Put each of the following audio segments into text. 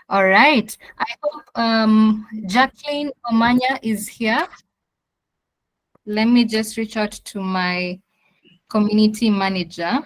All right. I hope Jacqueline Omanya is here. Let me just reach out to my community manager.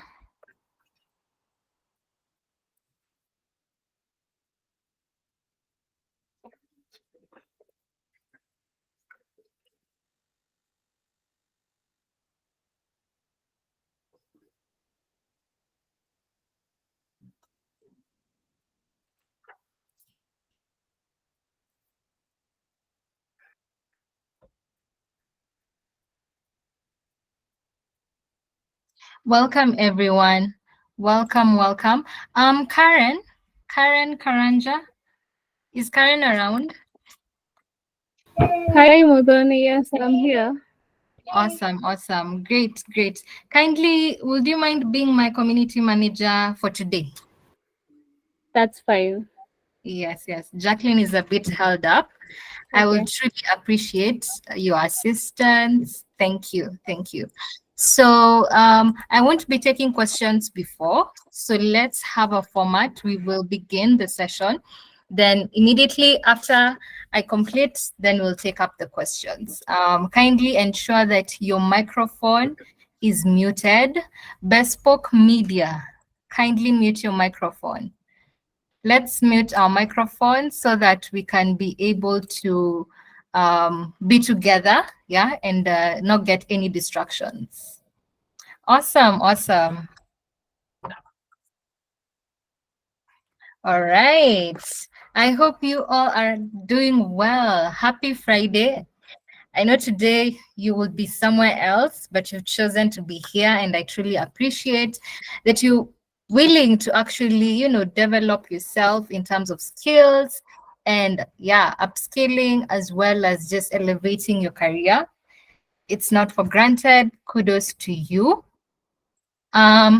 Welcome, everyone. Welcome, welcome. Karen Karanja. Is Karen around? Hi, Modani. Yes, I'm here. Awesome, awesome. Great, great. Kindly, would you mind being my community manager for today? That's fine. Yes, yes. Jacqueline is a bit held up. I Okay. would truly appreciate your assistance. Thank you. Thank you. So I won't be taking questions before. So let's have a format. We will begin the session. Then immediately after I complete, then we'll take up the questions. Kindly ensure that your microphone is muted. Bespoke Media, kindly mute your microphone. Let's mute our microphones so that we can be able to be together, yeah, and not get any distractions. Awesome, awesome. All right. I hope you all are doing well. Happy Friday. I know today you will be somewhere else, but you've chosen to be here, and I truly appreciate that you're willing to actually, develop yourself in terms of skills and yeah, upskilling as well as just elevating your career. It's not for granted. Kudos to you.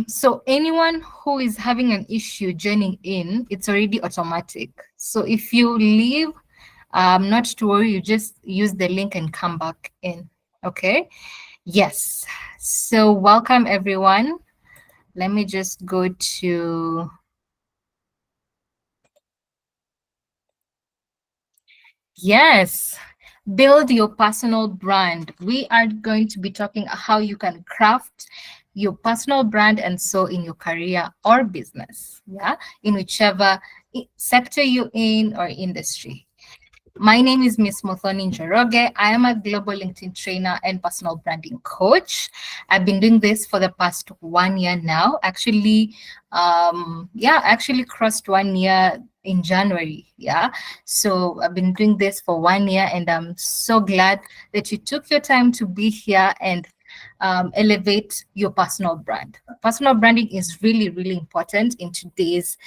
So anyone who is having an issue joining in, it's already automatic. So if you leave, not to worry, you just use the link and come back in. Okay. Yes. So welcome everyone. Let me just go to, yes, build your personal brand. We are going to be talking how you can craft your personal brand and so in your career or business, yeah, in whichever sector you're in or industry. My name is Miss Muthoni Njoroge. I am a global LinkedIn trainer and personal branding coach. I've been doing this for the past 1 year now. Actually, actually crossed 1 year in January. Yeah. So I've been doing this for 1 year and I'm so glad that you took your time to be here and elevate your personal brand. Personal branding is really, really important in today's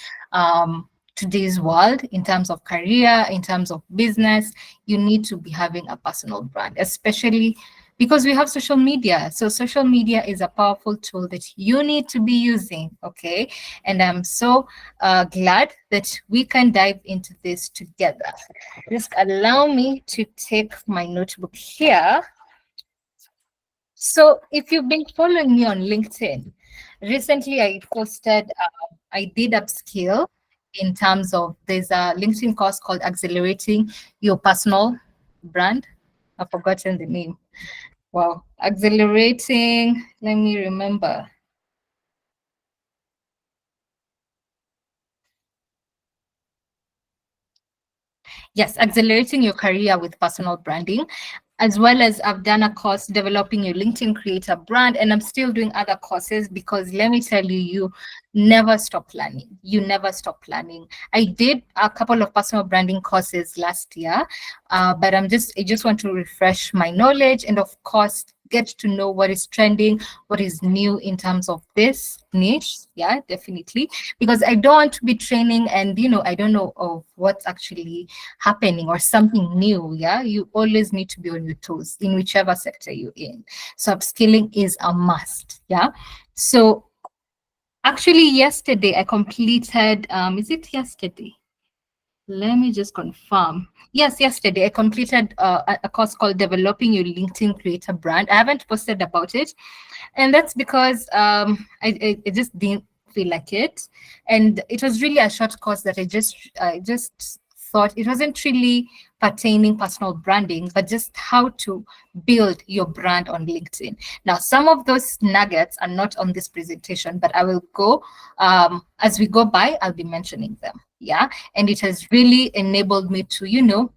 world in terms of career, in terms of business. You need to be having a personal brand, especially because we have social media. So social media is a powerful tool that you need to be using, okay? And I'm so glad that we can dive into this together. Just allow me to take my notebook here. So if you've been following me on LinkedIn, recently I posted, I did upskill in terms of, there's a LinkedIn course called Accelerating Your Personal Brand. I've forgotten the name. Wow, accelerating, let me remember. Yes, accelerating your career with personal branding, as well as I've done a course developing your LinkedIn creator brand, and I'm still doing other courses because let me tell you, you never stop learning. You never stop learning. I did a couple of personal branding courses last year, but I just want to refresh my knowledge and of course get to know what is trending, what is new in terms of this niche. Yeah, definitely. Because I don't want to be training and, I don't know of what's actually happening or something new. Yeah, you always need to be on your toes in whichever sector you're in. So upskilling is a must. Yeah. So actually yesterday I completed, is it yesterday? Let me just confirm. Yes, yesterday I completed a course called Developing Your LinkedIn Creator Brand. I haven't posted about it, and that's because I just didn't feel like it. And it was really a short course that I just thought it wasn't really pertaining personal branding, but just how to build your brand on LinkedIn. Now, some of those nuggets are not on this presentation, but I will go as we go by, I'll be mentioning them. Yeah. And it has really enabled me to,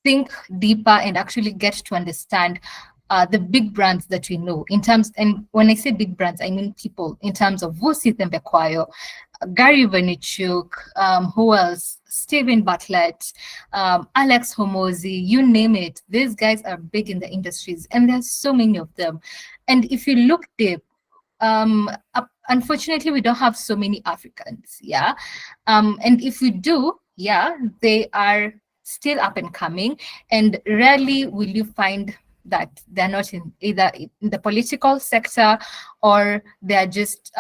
think deeper and actually get to understand the big brands that we know in terms, and when I say big brands, I mean people in terms of Vusi Thembekwayo, Gary Vaynerchuk, who else? Stephen Bartlett, Alex Hormozi, you name it. These guys are big in the industries, and there's so many of them. And if you look deep, unfortunately, we don't have so many Africans. Yeah. And if we do, yeah, they are still up and coming. And rarely will you find that they're not in either in the political sector or they're just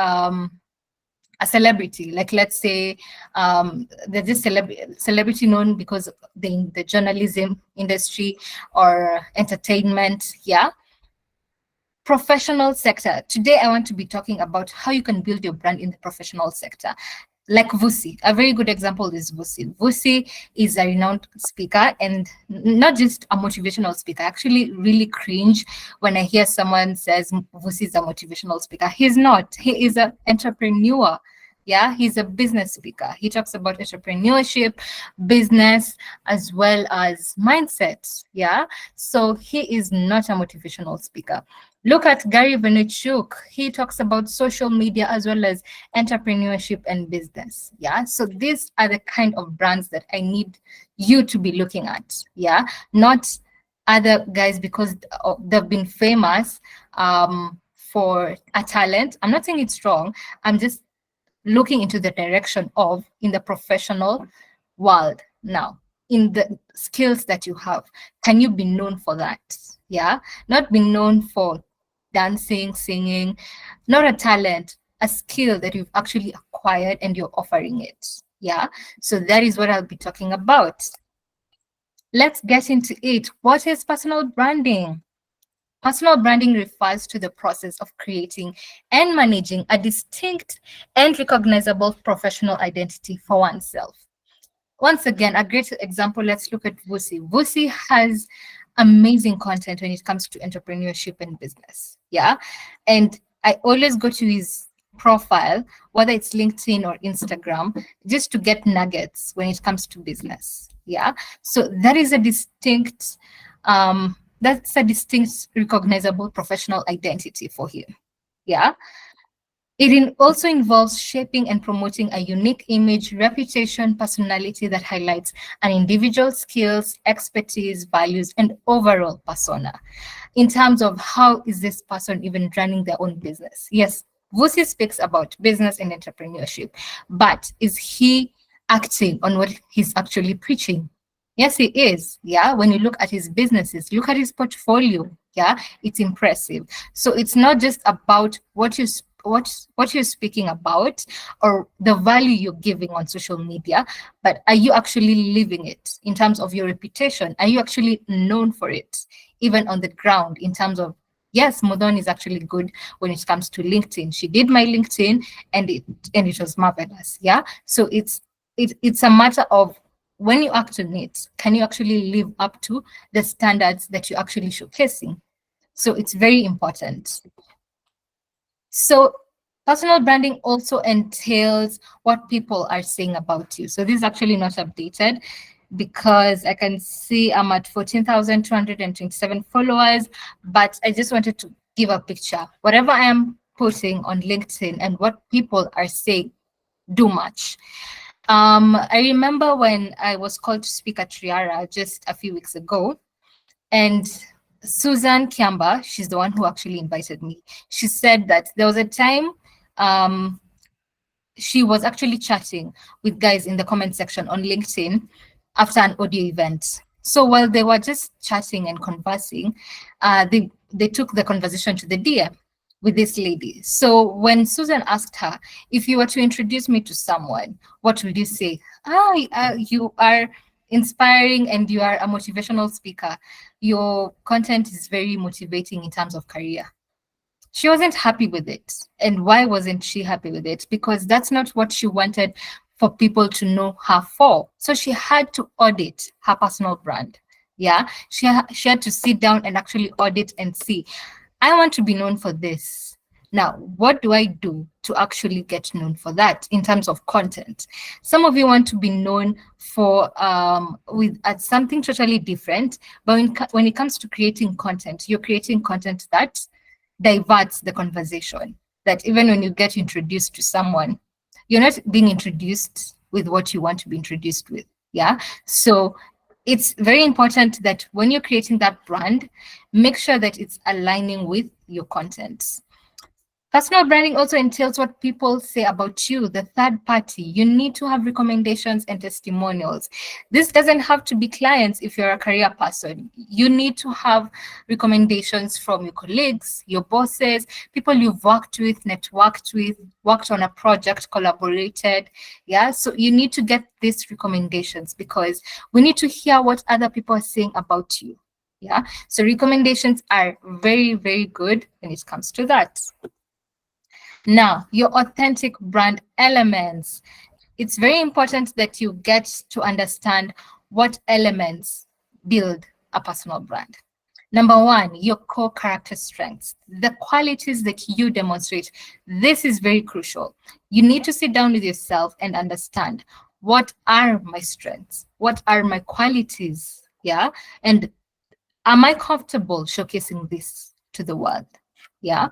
a celebrity. Like, let's say they're just celebrity known because they're in the journalism industry or entertainment. Yeah. Professional sector. Today, I want to be talking about how you can build your brand in the professional sector. Like Vusi, a very good example is Vusi. Vusi is a renowned speaker and not just a motivational speaker. I actually really cringe when I hear someone says Vusi is a motivational speaker. He's not. He is an entrepreneur. Yeah, he's a business speaker. He talks about entrepreneurship, business, as well as mindset. Yeah, so he is not a motivational speaker. Look at Gary Vaynerchuk. He talks about social media as well as entrepreneurship and business. Yeah, so these are the kind of brands that I need you to be looking at. Yeah, not other guys because they've been famous for a talent. I'm not saying it's wrong. I'm just looking into the direction of in the professional world now, in the skills that you have. Can you be known for that? Yeah, not be known for dancing, singing, not a talent, a skill that you've actually acquired and you're offering it. Yeah, so that is what I'll be talking about. Let's get into it. What is personal branding? Personal branding refers to the process of creating and managing a distinct and recognizable professional identity for oneself. Once again, a great example, let's look at Vusi. Vusi has amazing content when it comes to entrepreneurship and business. Yeah. And I always go to his profile, whether it's LinkedIn or Instagram, just to get nuggets when it comes to business. Yeah. So that is a distinct that's a distinct, recognizable professional identity for him. Yeah. It also involves shaping and promoting a unique image, reputation, personality that highlights an individual's skills, expertise, values, and overall persona. In terms of how is this person even running their own business? Yes, Vusi speaks about business and entrepreneurship, but is he acting on what he's actually preaching? Yes, he is. Yeah. When you look at his businesses, look at his portfolio. Yeah, it's impressive. So it's not just about what you're speaking about or the value you're giving on social media, but are you actually living it in terms of your reputation? Are you actually known for it, even on the ground, in terms of, yes, Modon is actually good when it comes to LinkedIn. She did my LinkedIn and it was marvelous. Yeah. So it's a matter of when you act on it, can you actually live up to the standards that you're actually showcasing? So it's very important. So personal branding also entails what people are saying about you. So this is actually not updated because I can see I'm at 14,227 followers, but I just wanted to give a picture. Whatever I am posting on LinkedIn and what people are saying do much. I remember when I was called to speak at Triara just a few weeks ago, and Susan Kiamba, she's the one who actually invited me. She said that there was a time she was actually chatting with guys in the comment section on LinkedIn after an audio event. So while they were just chatting and conversing, they took the conversation to the DM with this lady. So when Susan asked her, if you were to introduce me to someone, what would you say? You are inspiring and you are a motivational speaker. Your content is very motivating in terms of career. She wasn't happy with it. And why wasn't she happy with it? Because that's not what she wanted for people to know her for. So she had to audit her personal brand. Yeah, she had to sit down and actually audit and see, I want to be known for this. Now, what do I do to actually get known for that in terms of content? Some of you want to be known for with something totally different, but when it comes to creating content, you're creating content that diverts the conversation. That even when you get introduced to someone, you're not being introduced with what you want to be introduced with. Yeah. So it's very important that when you're creating that brand, make sure that it's aligning with your content. Personal branding also entails what people say about you, the third party. You need to have recommendations and testimonials. This doesn't have to be clients if you're a career person. You need to have recommendations from your colleagues, your bosses, people you've worked with, networked with, worked on a project, collaborated. Yeah, so you need to get these recommendations because we need to hear what other people are saying about you. Yeah, so recommendations are very, very good when it comes to that. Now, your authentic brand elements. It's very important that you get to understand what elements build a personal brand. Number one, your core character strengths, the qualities that you demonstrate. This is very crucial. You need to sit down with yourself and understand, what are my strengths? What are my qualities? Yeah. And am I comfortable showcasing this to the world? Yeah.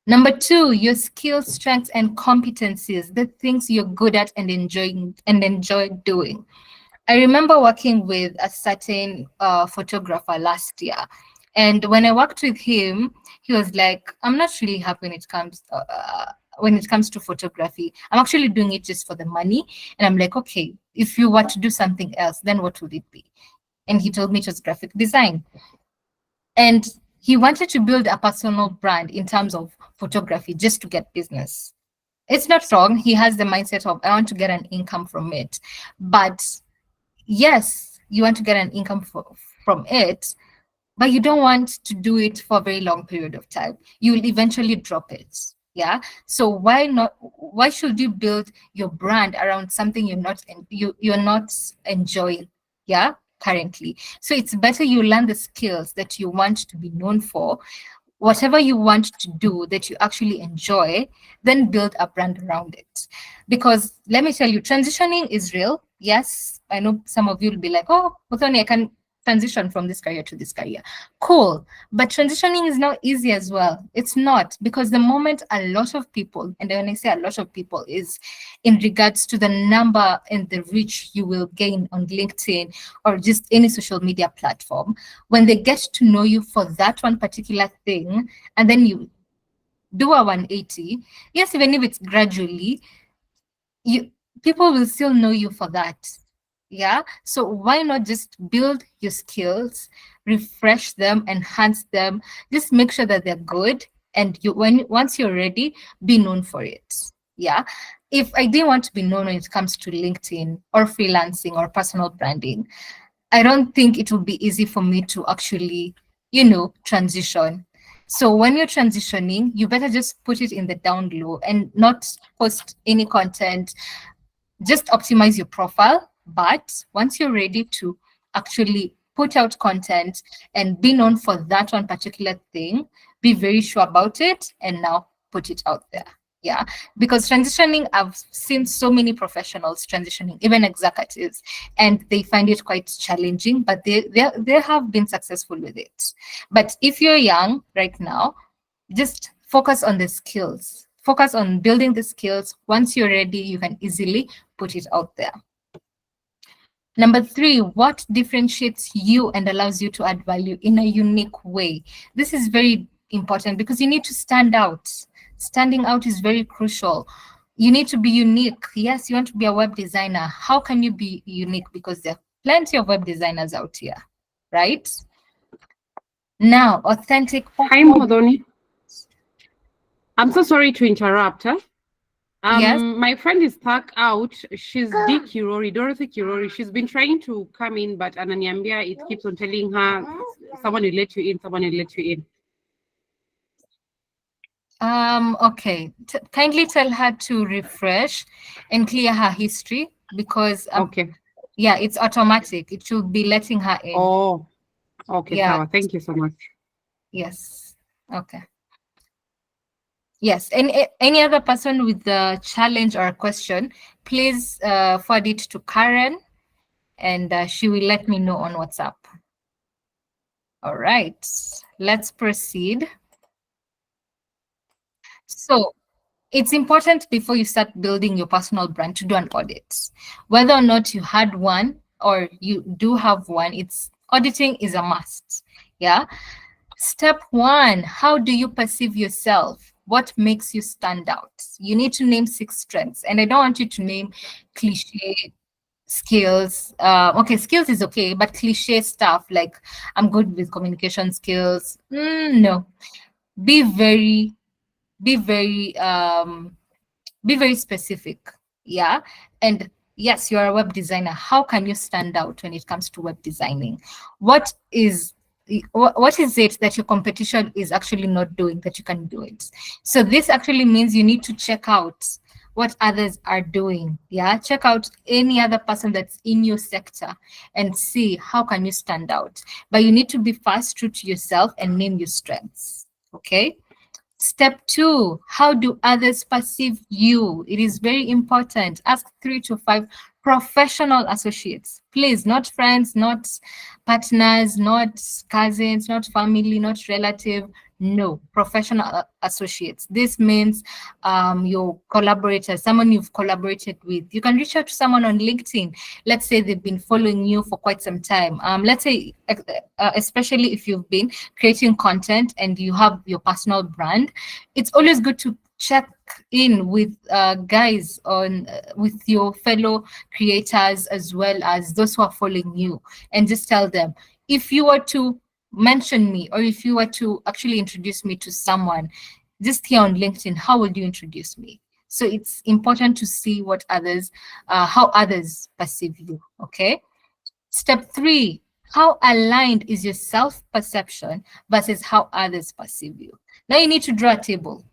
Number two, your skills, strengths, and competencies, the things you're good at and enjoy doing. I remember working with a certain photographer last year. And when I worked with him, he was like, I'm not really happy when it comes to photography. I'm actually doing it just for the money. And I'm like, okay, if you were to do something else, then what would it be? And he told me it was graphic design. And he wanted to build a personal brand in terms of photography just to get business. It's not wrong. He has the mindset of, I want to get an income from it. But yes, you want to get an income from it, but you don't want to do it for a very long period of time. You will eventually drop it. Yeah. So why should you build your brand around something you're not enjoying? Yeah, currently. So it's better you learn the skills that you want to be known for, whatever you want to do that you actually enjoy, then build a brand around it. Because let me tell you, transitioning is real. Yes, I know some of you will be like, oh, Muthoni, I can transition from this career to this career. Cool. But transitioning is not easy as well. It's not, because the moment a lot of people, and when I say a lot of people, is in regards to the number and the reach you will gain on LinkedIn or just any social media platform, when they get to know you for that one particular thing, and then you do a 180, yes, even if it's gradually, people will still know you for that. Yeah. So why not just build your skills, refresh them, enhance them, just make sure that they're good. And once you're ready, be known for it. Yeah. If I didn't want to be known when it comes to LinkedIn or freelancing or personal branding, I don't think it would be easy for me to actually, transition. So when you're transitioning, you better just put it in the down low and not post any content. Just optimize your profile. But once you're ready to actually put out content and be known for that one particular thing, be very sure about it and now put it out there. Yeah, because transitioning, I've seen so many professionals transitioning, even executives, and they find it quite challenging, but they have been successful with it. But if you're young right now, just focus on the skills. Focus on building the skills. Once you're ready, you can easily put it out there. Number three, what differentiates you and allows you to add value in a unique way? This is very important because you need to stand out. Standing out is very crucial. You need to be unique. Yes, you want to be a web designer. How can you be unique? Because there are plenty of web designers out here, right? Now, authentic. Hi, Muthoni. I'm so sorry to interrupt. Huh? Yes. My friend is stuck out. She's Dorothy Kirori. She's been trying to come in, but Ananiambia, it keeps on telling her, someone will let you in, someone will let you in. Okay. Kindly tell her to refresh and clear her history because Okay. yeah, it's automatic. It should be letting her in. Oh, okay, Yeah. Sawa. Thank you so much. Yes. Okay. Yes. And any other person with a challenge or a question, please forward it to Karen, and she will let me know on WhatsApp. All right. Let's proceed. So it's important before you start building your personal brand to do an audit. Whether or not you had one or you do have one, it's auditing is a must. Yeah. Step one, how do you perceive yourself? What makes you stand out? You need to name 6 strengths. And I don't want you to name cliche skills. Okay, skills is okay, but cliche stuff like I'm good with communication skills. No. Be very, be very be very specific. Yeah. And yes, you're a web designer. How can you stand out when it comes to web designing? What is it that your competition is actually not doing that you can do it? So this actually means you need to check out what others are doing. Yeah, check out any other person that's in your sector and see how can you stand out. But you need to be fast, true to yourself, and name your strengths. Okay. Step 2, how do others perceive you? It is very important. Ask 3 to 5 professional associates. Please, not friends, not partners, not cousins, not family, not relative. No, professional associates. This means your collaborators, someone you've collaborated with. You can reach out to someone on LinkedIn. Let's say they've been following you for quite some time. Let's say, especially if you've been creating content and you have your personal brand, it's always good to check in with guys on with your fellow creators as well as those who are following you, and just tell them, if you were to mention me or if you were to actually introduce me to someone just here on LinkedIn, how would you introduce me? So it's important to see what others how others perceive you. Okay. Step 3, how aligned is your self-perception versus how others perceive you? Now you need to draw a table.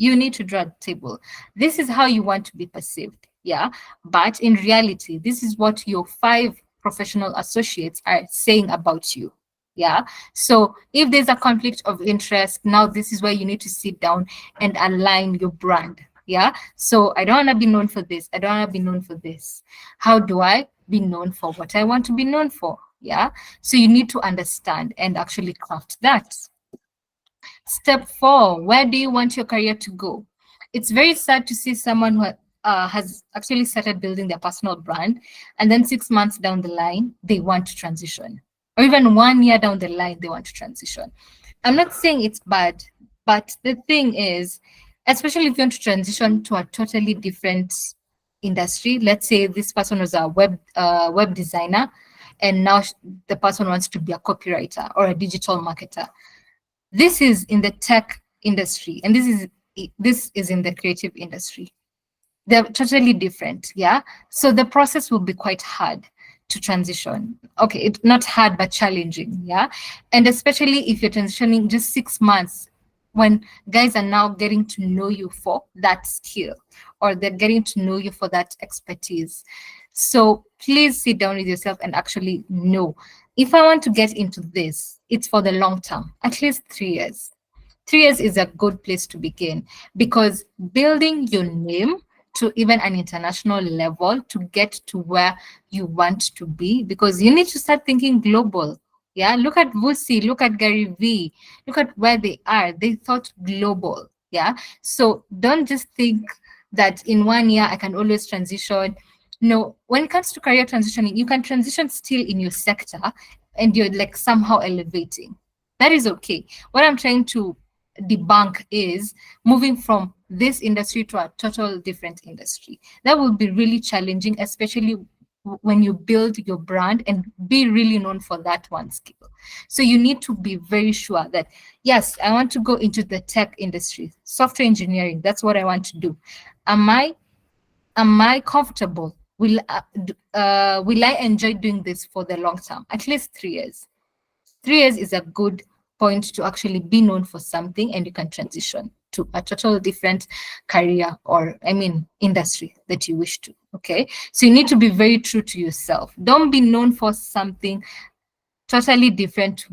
You need to draw a table. This is how you want to be perceived. Yeah. But in reality, this is what your 5 professional associates are saying about you. Yeah. So if there's a conflict of interest, now this is where you need to sit down and align your brand. Yeah. So I don't want to be known for this. I don't want to be known for this. How do I be known for what I want to be known for? Yeah. So you need to understand and actually craft that. Step 4, where do you want your career to go? It's very sad to see someone who has actually started building their personal brand, and then 6 months down the line, they want to transition. Or even 1 year down the line, they want to transition. I'm not saying it's bad, but the thing is, especially if you want to transition to a totally different industry, let's say this person was a web designer, and now the person wants to be a copywriter or a digital marketer. This is in the tech industry, and this is in the creative industry. They're totally different. Yeah. So the process will be quite hard to transition. Okay, it's not hard, but challenging. Yeah. And especially if you're transitioning just 6 months, when guys are now getting to know you for that skill, or they're getting to know you for that expertise. So please sit down with yourself and actually know, if I want to get into this, it's for the long term, at least 3 years. 3 years is a good place to begin, because building your name to even an international level to get to where you want to be, because you need to start thinking global. Yeah, look at Vusi, look at Gary V, look at where they are. They thought global. Yeah, so don't just think that in 1 year I can always transition. No, when it comes to career transitioning, you can transition still in your sector and you're like somehow elevating. That is okay. What I'm trying to debunk is moving from this industry to a total different industry. That will be really challenging, especially when you build your brand and be really known for that one skill. So you need to be very sure that, yes, I want to go into the tech industry, software engineering. That's what I want to do. Am I comfortable? Will I enjoy doing this for the long term? At least 3 years. 3 years is a good point to actually be known for something, and you can transition. to a total different career, or industry that you wish to. Okay, so you need to be very true to yourself. Don't be known for something totally different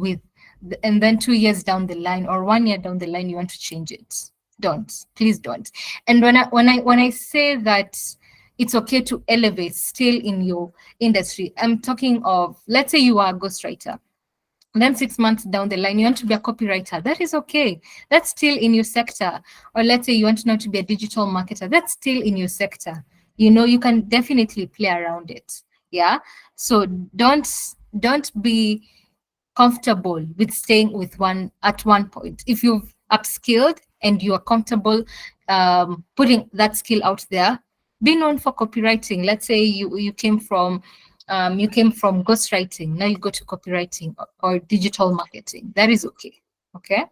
and then 2 years down the line or 1 year down the line you want to change it. Don't, please don't. And when I say that it's okay to elevate still in your industry, I'm talking of, let's say you are a ghostwriter, and then 6 months down the line you want to be a copywriter. That is okay, that's still in your sector. Or let's say you want now to be a digital marketer, that's still in your sector. You can definitely play around it. Yeah, so don't be comfortable with staying with one at one point. If you've upskilled and you are comfortable putting that skill out there, be known for copywriting. Let's say you came from ghostwriting, now you go to copywriting or digital marketing. That is okay. Okay.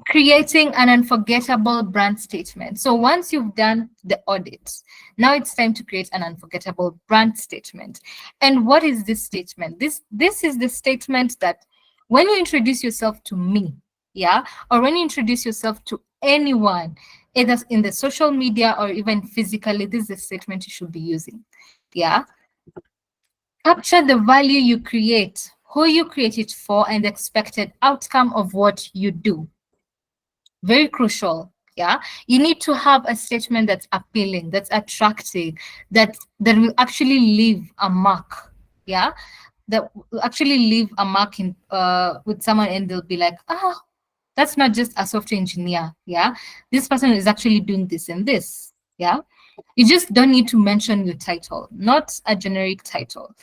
Creating an unforgettable brand statement. So once you've done the audit, now it's time to create an unforgettable brand statement. And what is this statement? This is the statement that when you introduce yourself to me, yeah, or when you introduce yourself to anyone, either in the social media or even physically, this is the statement you should be using. Yeah. Capture the value you create, who you create it for, and the expected outcome of what you do. Very crucial. Yeah, you need to have a statement that's appealing, that's attractive, that will actually leave a mark. Yeah, that will actually leave a mark in with someone, and they'll be like, that's not just a software engineer. Yeah, this person is actually doing this and this. Yeah, you just don't need to mention your title, not a generic title.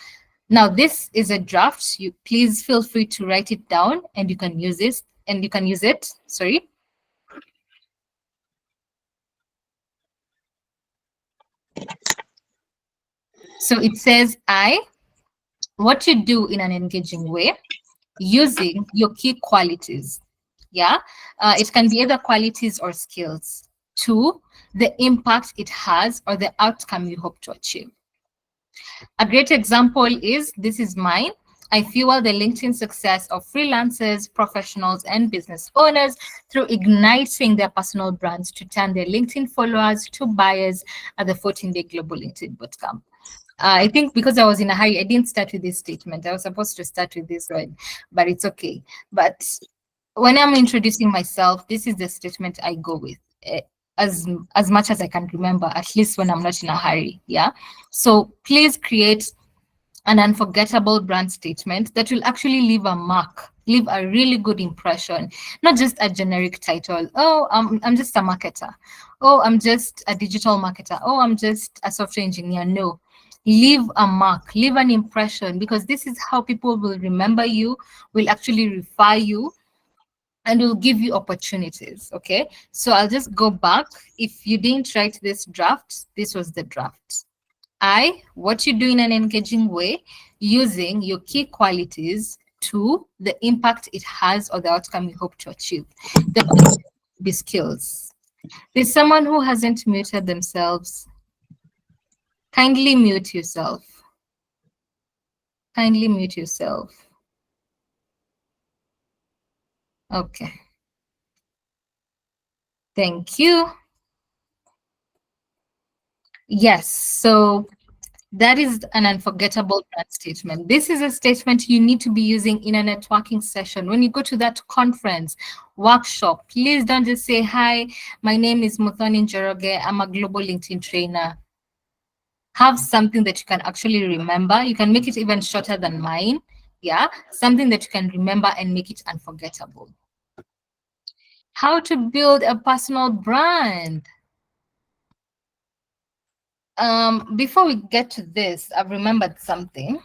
Now, this is a draft. You please feel free to write it down, and you can use this, and you can use it. Sorry. So it says, what you do in an engaging way using your key qualities. Yeah, it can be either qualities or skills. 2, the impact it has or the outcome you hope to achieve. A great example is, this is mine. I fuel the LinkedIn success of freelancers, professionals, and business owners through igniting their personal brands to turn their LinkedIn followers to buyers at the 14-day Global LinkedIn Bootcamp. I think because I was in a hurry, I didn't start with this statement. I was supposed to start with this one, but it's okay. But when I'm introducing myself, this is the statement I go with, as much as I can remember, at least when I'm not in a hurry. Yeah. So please create an unforgettable brand statement that will actually leave a mark, leave a really good impression, not just a generic title. Oh, I'm just a marketer. Oh, I'm just a digital marketer. Oh, I'm just a software engineer. No, leave a mark, leave an impression, because this is how people will remember you, will actually refer you, and will give you opportunities. Okay, so I'll just go back. If you didn't write this draft, this was the draft. What you do in an engaging way using your key qualities. 2, the impact it has or the outcome you hope to achieve. The skills. There's someone who hasn't muted themselves. Kindly mute yourself. Kindly mute yourself. Okay. Thank you. Yes, so that is an unforgettable brand statement. This is a statement you need to be using in a networking session. When you go to that conference, workshop, please don't just say, hi, my name is Muthoni 𝐁𝐎𝐿𝐻𝐻. I'm a global LinkedIn trainer. Have something that you can actually remember. You can make it even shorter than mine. Yeah, something that you can remember and make it unforgettable. How to build a personal brand. Before we get to this, I've remembered something.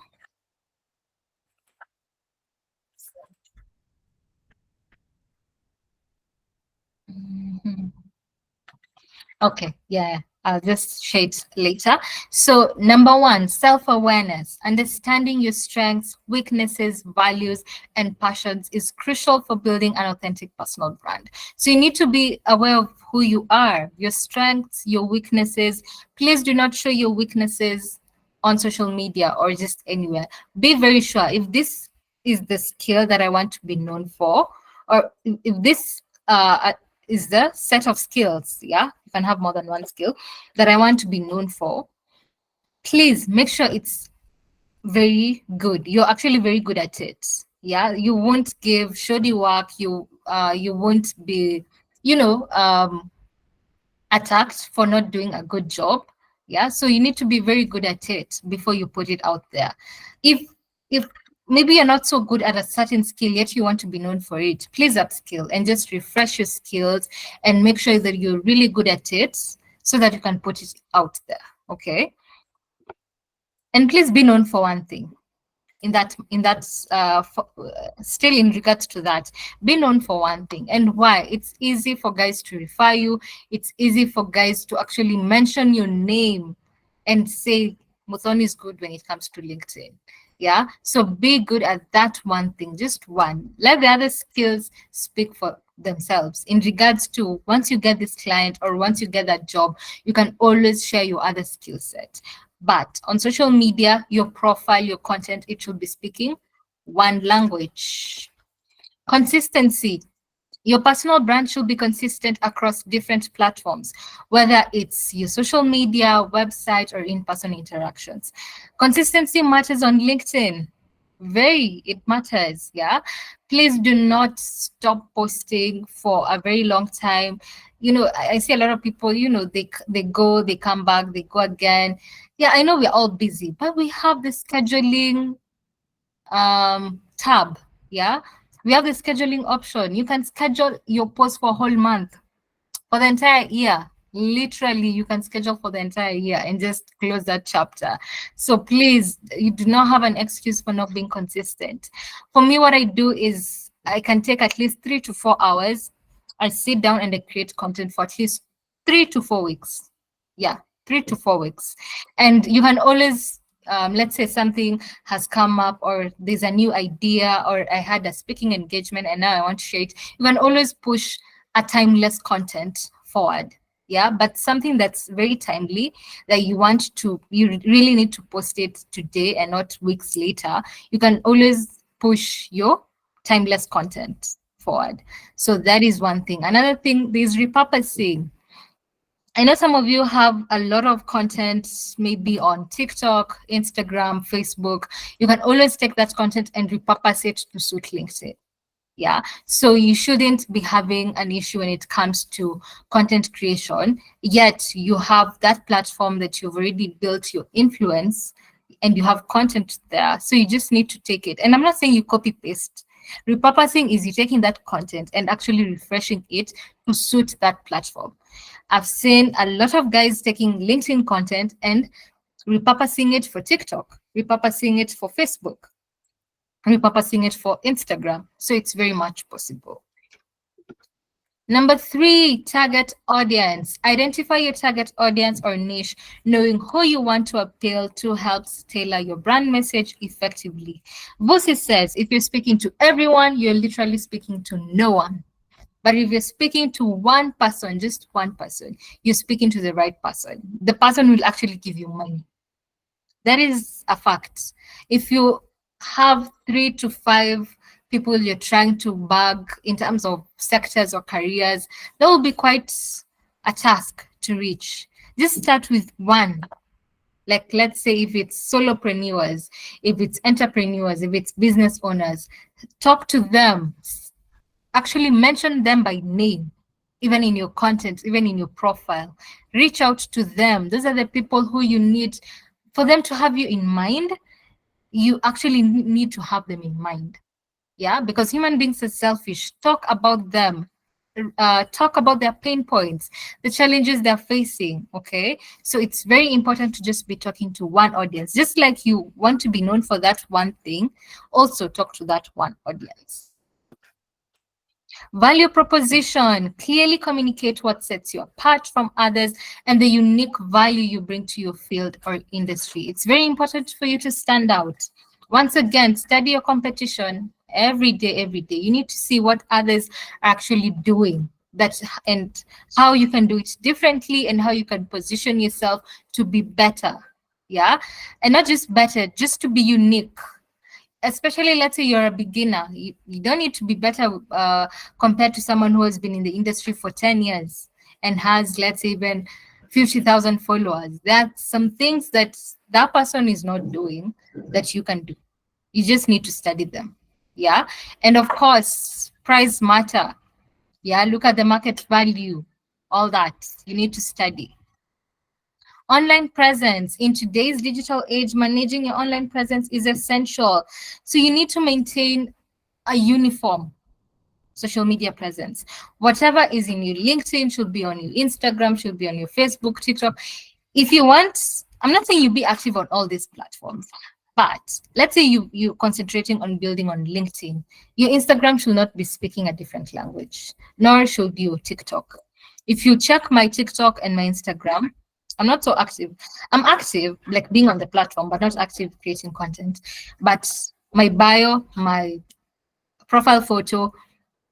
Okay, yeah, I'll just share it later. So number 1, self-awareness. Understanding your strengths, weaknesses, values, and passions is crucial for building an authentic personal brand. So you need to be aware of who you are, your strengths, your weaknesses. Please do not show your weaknesses on social media or just anywhere. Be very sure if this is the skill that I want to be known for, or if this is the set of skills. Yeah, you can have more than one skill that I want to be known for. Please make sure it's very good. You're actually very good at it. Yeah, you won't give shoddy work. You won't be, attacked for not doing a good job. Yeah, so you need to be very good at it before you put it out there. If maybe you're not so good at a certain skill yet you want to be known for it, please upskill and just refresh your skills and make sure that you're really good at it so that you can put it out there. Okay, and please be known for one thing. Still in regards to that, be known for one thing. And why? It's easy for guys to refer you. It's easy for guys to actually mention your name and say Muthoni is good when it comes to LinkedIn. Yeah, so be good at that one thing, just one. Let the other skills speak for themselves. In regards to once you get this client or once you get that job, you can always share your other skill set. But on social media, your profile, your content, it should be speaking one language. Consistency. Your personal brand should be consistent across different platforms, whether it's your social media, website, or in-person interactions. Consistency matters on LinkedIn. It matters. Yeah, please do not stop posting for a very long time. I see a lot of people, they go, they come back, they go again. Yeah, I know we're all busy, but we have the scheduling tab. Yeah, we have the scheduling option. You can schedule your post for a whole month, for the entire year. Literally, you can schedule for the entire year and just close that chapter. So please, you do not have an excuse for not being consistent. For me, what I do is I can take at least 3 to 4 hours. I sit down and I create content for at least 3 to 4 weeks. Yeah, 3 to 4 weeks. And you can always, let's say something has come up or there's a new idea or I had a speaking engagement and now I want to share it. You can always push a timeless content forward. Yeah, but something that's very timely that you really need to post it today and not weeks later. You can always push your timeless content forward. So that is one thing. Another thing, there's repurposing. I know some of you have a lot of content, maybe on TikTok, Instagram, Facebook. You can always take that content and repurpose it to suit LinkedIn. Yeah, so you shouldn't be having an issue when it comes to content creation, yet you have that platform that you've already built your influence and you have content there. So you just need to take it. And I'm not saying you copy paste. Repurposing is you taking that content and actually refreshing it to suit that platform. I've seen a lot of guys taking LinkedIn content and repurposing it for TikTok, repurposing it for Facebook, repurposing it for Instagram. So it's very much possible. Number 3, target audience. Identify your target audience or niche. Knowing who you want to appeal to helps tailor your brand message effectively. Vusi says, if you're speaking to everyone, you're literally speaking to no one. But if you're speaking to one person, just one person, you're speaking to the right person. The person will actually give you money. That is a fact. If you have 3 to 5 people you're trying to bag in terms of sectors or careers, that will be quite a task to reach. Just start with one. Like, let's say if it's solopreneurs, if it's entrepreneurs, if it's business owners, talk to them. Actually mention them by name, even in your content, even in your profile. Reach out to them. Those are the people who you need. For them to have you in mind, you actually need to have them in mind. Yeah, because human beings are selfish. Talk about them. Talk about their pain points, the challenges they're facing. Okay, so it's very important to just be talking to one audience. Just like you want to be known for that one thing, also talk to that one audience. Value proposition. Clearly communicate what sets you apart from others and the unique value you bring to your field or industry. It's very important for you to stand out. Once again, study your competition every day, every day. You need to see what others are actually doing and how you can do it differently and how you can position yourself to be better. Yeah, and not just better, just to be unique. especially let's say you're a beginner, you don't need to be better compared to someone who has been in the industry for 10 years and has, let's say, even 50,000 followers. That's some things that that person is not doing that you can do. You just need to study them. Yeah. And of course, price matter. Yeah. Look at the market value, all that. You need to study. Online presence. In today's digital age, managing your online presence is essential. So you need to maintain a uniform social media presence. Whatever is in your LinkedIn should be on your Instagram, should be on your Facebook, TikTok. If you want, I'm not saying you be active on all these platforms, but let's say you're concentrating on building on LinkedIn. Your Instagram should not be speaking a different language, nor should your TikTok. If you check my TikTok and my Instagram, I'm not so active. I'm active, like being on the platform, but not active creating content. But my bio, my profile photo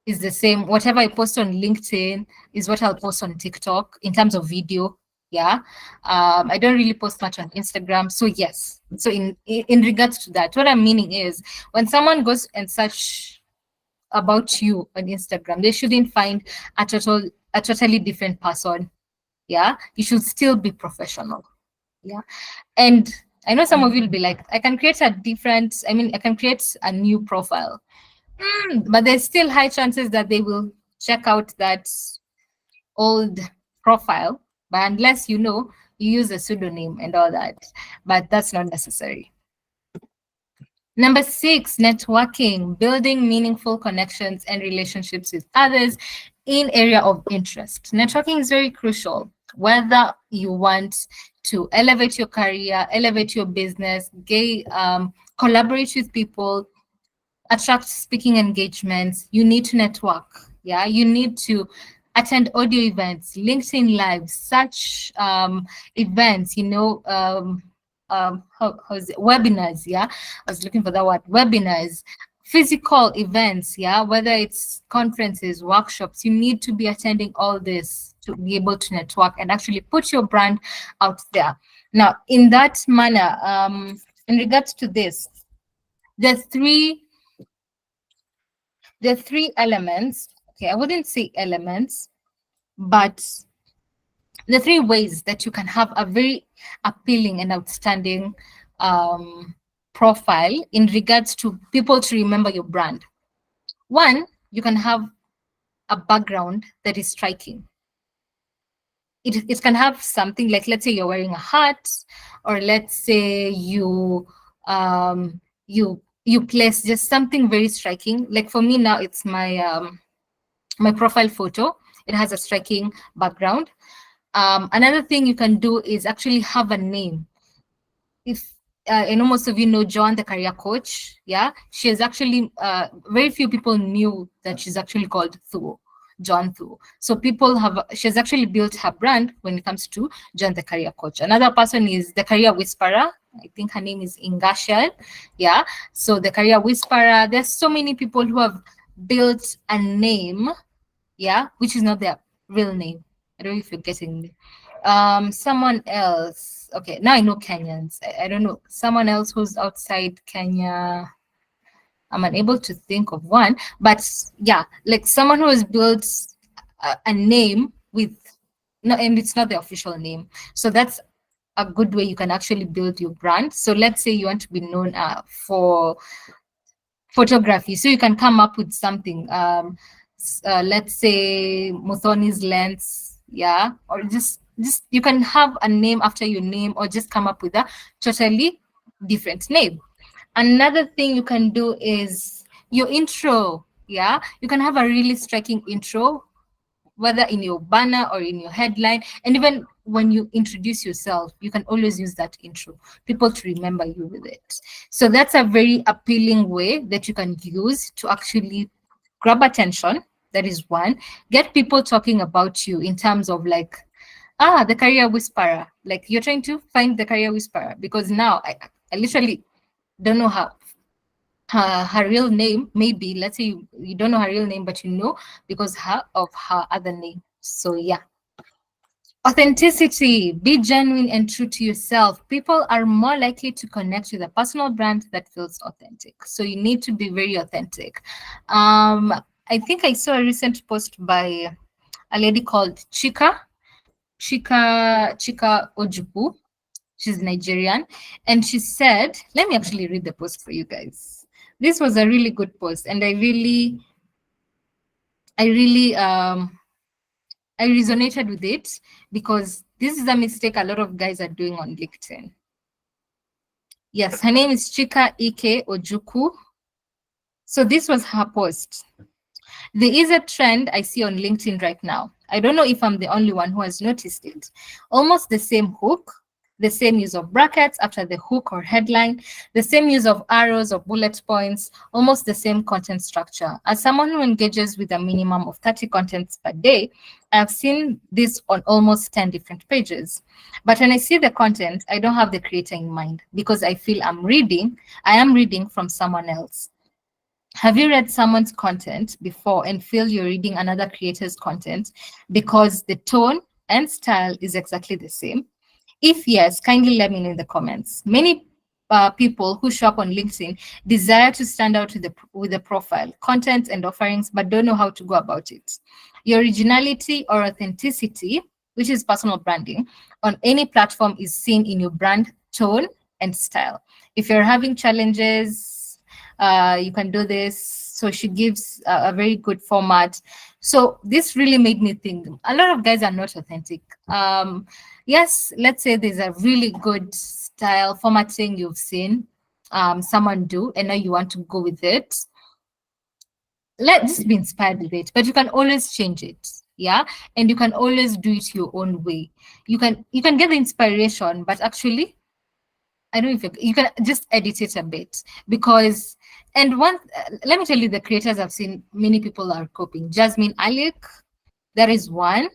is the same. Whatever I post on LinkedIn is what I'll post on TikTok in terms of video. Yeah. I don't really post much on Instagram. So yes. So in regards to that, what I'm meaning is when someone goes and search about you on Instagram, they shouldn't find a totally different person. Yeah. You should still be professional. Yeah. And I know some of you will be like, I can create a new profile. But there's still high chances that they will check out that old profile. But unless you use a pseudonym and all that. But that's not necessary. Number 6, networking, building meaningful connections and relationships with others in area of interest. Networking is very crucial, whether you want to elevate your career, elevate your business, collaborate with people, attract speaking engagements. You need to network. Yeah, you need to attend audio events, LinkedIn Live, such events, webinars. Yeah, I was looking for that word, webinars, physical events. Yeah, whether it's conferences, workshops, you need to be attending all this to be able to network and actually put your brand out there. Now, in that manner, in regards to this, the three elements, okay, I wouldn't say elements, but the 3 ways that you can have a very appealing and outstanding profile in regards to people to remember your brand. 1, you can have a background that is striking. It can have something like, let's say you're wearing a hat, or let's say you place just something very striking. Like for me now, it's my my profile photo. It has a striking background. Another thing you can do is actually have a name. If I know most of you know John, the career coach. Yeah, she is actually very few people knew that she's actually called Thuo, John Thuo. So she's actually built her brand when it comes to John, the career coach. Another person is the career whisperer. I think her name is 𝐁𝐻𝐿𝐻𝐲𝐰𝐵. Yeah, so the career whisperer. There's so many people who have built a name, yeah, which is not their real name. I don't know if you're getting me. Someone else. Okay, now I know Kenyans. I don't know. Someone else who's outside Kenya. I'm unable to think of one. But yeah, like someone who has built a name with, no, and it's not the official name. So that's a good way you can actually build your brand. So let's say you want to be known for photography. So you can come up with something. Let's say Muthoni's lens, yeah, or just you can have a name after your name, or just come up with a totally different name. Another thing you can do is your intro. Yeah, you can have a really striking intro, whether in your banner or in your headline, and even when you introduce yourself, you can always use that intro, people to remember you with it. So that's a very appealing way that you can use to actually grab attention. That is one. Get people talking about you in terms of like, the career whisperer. Like you're trying to find the career whisperer, because now I literally don't know her real name. Maybe let's say you don't know her real name, but you know because of her other name. So yeah. Authenticity, be genuine and true to yourself. People are more likely to connect with a personal brand that feels authentic. So you need to be very authentic. I think I saw a recent post by a lady called 𝐁𝐎𝐿𝐒. She's Nigerian. And she said, let me actually read the post for you guys. This was a really good post. And I resonated with it because this is a mistake a lot of guys are doing on LinkedIn. Yes, her name is 𝐁𝐎𝐿𝑒. So this was her post. There is a trend I see on LinkedIn right now. I don't know if I'm the only one who has noticed it. Almost the same hook, the same use of brackets after the hook or headline, the same use of arrows or bullet points, almost the same content structure. As someone who engages with a minimum of 30 contents per day, I've seen this on almost 10 different pages. But when I see the content, I don't have the creator in mind because I feel I am reading from someone else. Have you read someone's content before and feel you're reading another creator's content because the tone and style is exactly the same? If yes, kindly let me know in the comments. Many people who shop on LinkedIn desire to stand out with the profile, content, and offerings, but don't know how to go about it. Your originality or authenticity, which is personal branding, on any platform is seen in your brand tone and style. If you're having challenges, you can do this. So she gives a very good format. So this really made me think a lot of guys are not authentic. Yes, let's say there's a really good style formatting you've seen someone do, and now you want to go with it. Let's be inspired with it, but you can always change it. Yeah, and you can always do it your own way. You can get the inspiration, but actually, I don't know if you can just edit it a bit because, and one, let me tell you, the creators I've seen, many people are copying. 𝐁𝐎𝐿𝐒, there is one,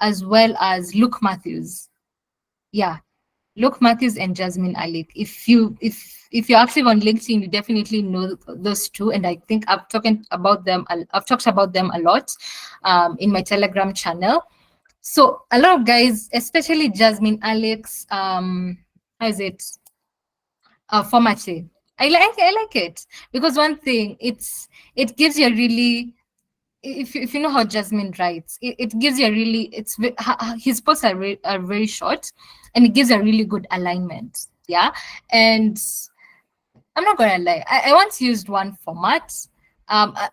as well as Luke Matthews. Yeah, Luke Matthews and 𝐁𝐎𝐿𝐒. If you're active on LinkedIn, you definitely know those two, and I think I've talked about them a lot in my Telegram channel. So a lot of guys, especially 𝐁𝐎𝐿𝐒's, how is it? Formatting. I like it because one thing, it gives you a really, if you know how Jasmine writes, it gives you a really, his posts are very short, and it gives a really good alignment. Yeah, and I'm not gonna lie, I once used one format,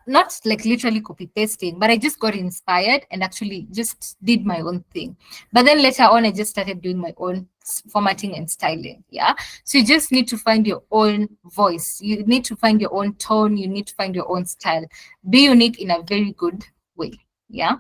not like literally copy pasting, but I just got inspired and actually just did my own thing. But then later on, I just started doing my own formatting and styling. Yeah, so you just need to find your own voice. You need to find your own tone. You need to find your own style. Be unique in a very good way. Yeah.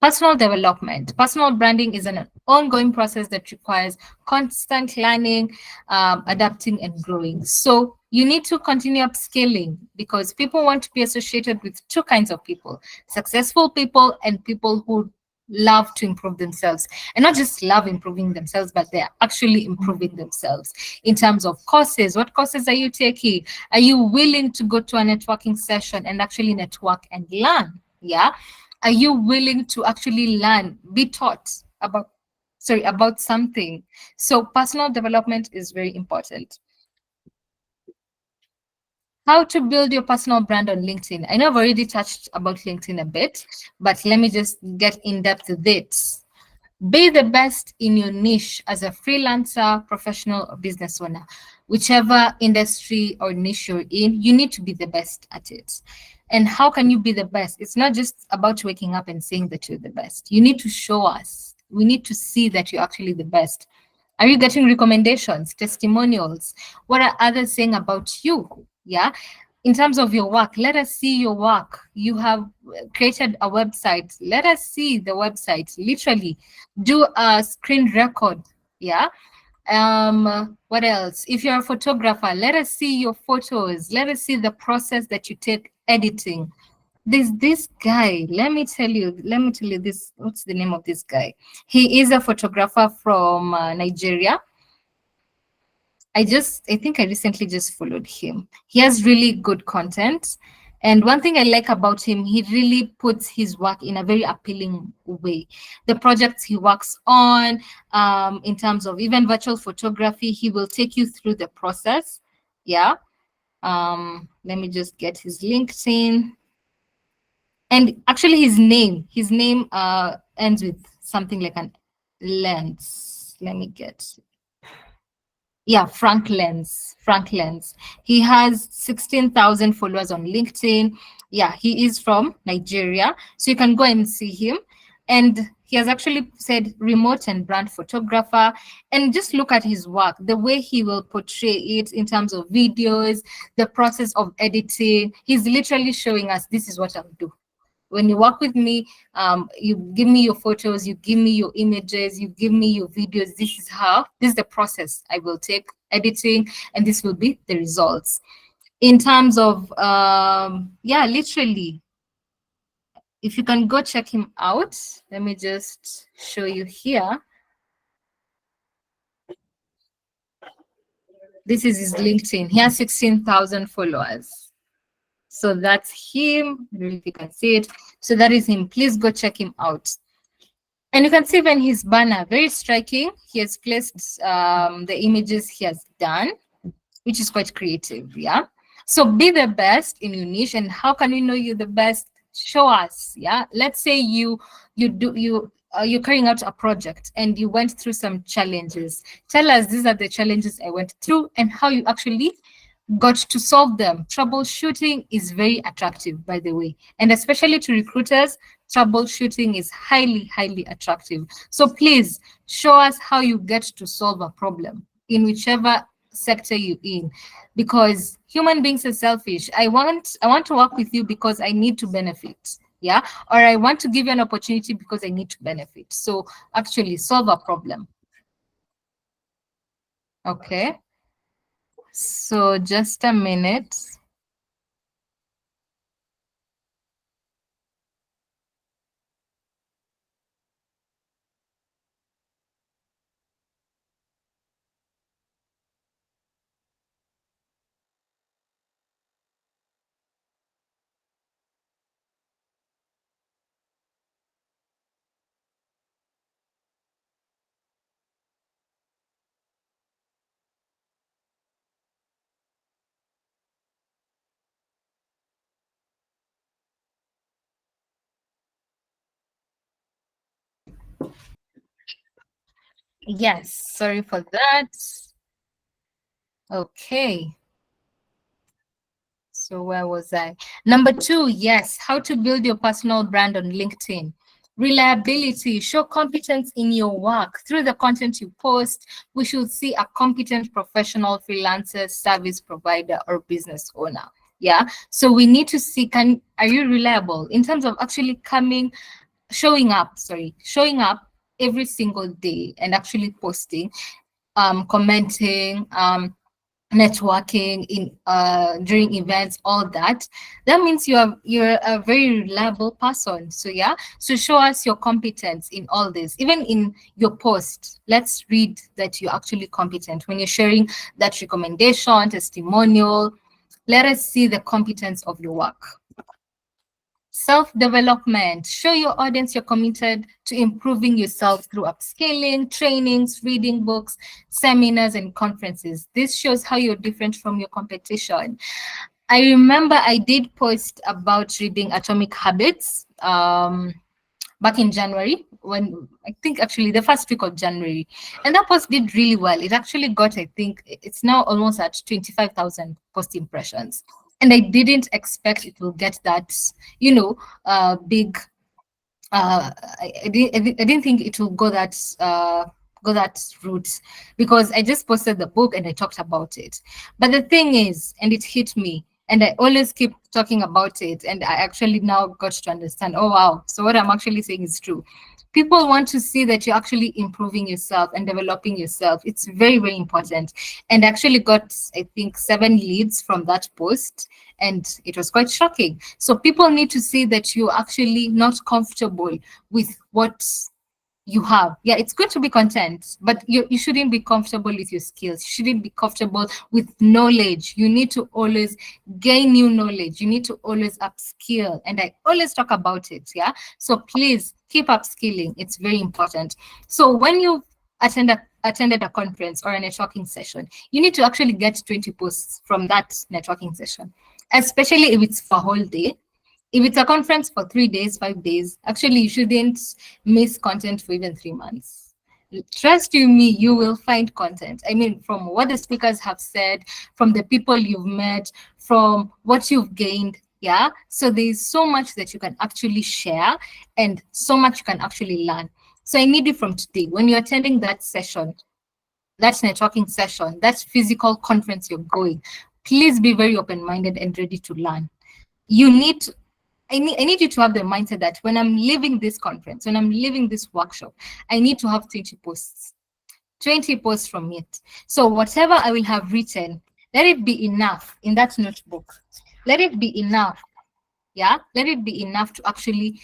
Personal development. Personal branding is an ongoing process that requires constant learning, adapting, and growing. So you need to continue upscaling because people want to be associated with two kinds of people: successful people and people who love to improve themselves, and not just love improving themselves, but they're actually improving themselves in terms of courses. What courses are you taking? Are you willing to go to a networking session and actually network and learn? Yeah. Are you willing to actually learn, be taught about something? So personal development is very important. How to build your personal brand on LinkedIn. I know I've already touched about LinkedIn a bit, but let me just get in depth with it. Be the best in your niche as a freelancer, professional, or business owner. Whichever industry or niche you're in, you need to be the best at it. And how can you be the best? It's not just about waking up and saying that you're the best. You need to show us. We need to see that you're actually the best. Are you getting recommendations, testimonials? What are others saying about you? Yeah. In terms of your work, let us see your work. You have created a website. Let us see the website. Literally, do a screen record. Yeah. What else? If you're a photographer, let us see your photos. Let us see the process that you take editing. There's this guy, let me tell you this. What's the name of this guy? He is a photographer from Nigeria. I think I recently just followed him. He has really good content. And one thing I like about him, he really puts his work in a very appealing way. The projects he works on, in terms of even virtual photography, he will take you through the process. Yeah. Let me just get his LinkedIn. And actually his name ends with something like an lens. Let me get, yeah, Frank Lens. He has 16,000 followers on LinkedIn. Yeah, he is from Nigeria. So you can go and see him. And he has actually said remote and brand photographer. And just look at his work, the way he will portray it in terms of videos, the process of editing. He's literally showing us, this is what I'll do. When you work with me, you give me your photos, you give me your images, you give me your videos. This is the process I will take editing, and this will be the results. In terms of, yeah, literally, if you can go check him out, let me just show you here. This is his LinkedIn. He has 16,000 followers. So that's him. I don't know if you can see it. So that is him. Please go check him out. And you can see even his banner, very striking. He has placed the images he has done, which is quite creative, yeah? So be the best in your niche. And how can we know you're the best? Show us, yeah? Let's say you're carrying out a project and you went through some challenges. Tell us, these are the challenges I went through and how you actually got to solve them. Troubleshooting is very attractive, by the way, and especially to recruiters, troubleshooting is highly, highly attractive. So please show us how you get to solve a problem in whichever sector you're in, because human beings are selfish. I want to work with you because I need to benefit, yeah, or I want to give you an opportunity because I need to benefit. So actually solve a problem. Okay. So just a minute. Yes, sorry for that. Okay. So where was I? Number 2, yes, how to build your personal brand on LinkedIn. Reliability, show competence in your work. Through the content you post, we should see a competent professional, freelancer, service provider, or business owner. Yeah, so we need to see, are you reliable in terms of actually showing up every single day and actually posting, commenting, networking in during events, all that. That means you're a very reliable person. So yeah, so show us your competence in all this. Even in your post, let's read that you're actually competent. When you're sharing that recommendation, testimonial, let us see the competence of your work. Self-development, show your audience you're committed to improving yourself through upscaling, trainings, reading books, seminars, and conferences. This shows how you're different from your competition. I remember I did post about reading Atomic Habits back in January, when I think actually the first week of January. And that post did really well. It actually got, I think it's now almost at 25,000 post impressions. And I didn't expect it will get that, big. I didn't think it will go that route, because I just posted the book and I talked about it. But the thing is, and it hit me, and I always keep talking about it, and I actually now got to understand, oh wow, so what I'm actually saying is true. People want to see that you're actually improving yourself and developing yourself. It's very, very important. And I actually got, I think, 7 leads from that post, and it was quite shocking. So people need to see that you're actually not comfortable with what you have. Yeah, it's good to be content, but you shouldn't be comfortable with your skills. You shouldn't be comfortable with knowledge. You need to always gain new knowledge. You need to always upskill. And I always talk about it. Yeah. So please keep upskilling. It's very important. So when you attended a conference or a networking session, you need to actually get 20 posts from that networking session, especially if it's for a whole day. If it's a conference for 3 days, 5 days, actually you shouldn't miss content for even 3 months. Trust you me, you will find content. I mean, from what the speakers have said, from the people you've met, from what you've gained. Yeah. So there's so much that you can actually share and so much you can actually learn. So I need you from today, when you're attending that session, that networking session, that physical conference you're going, please be very open-minded and ready to learn. You need to, I need you to have the mindset that when I'm leaving this conference, when I'm leaving this workshop, I need to have 20 posts. 20 posts from it. So whatever I will have written, let it be enough in that notebook. Let it be enough. Yeah, let it be enough to actually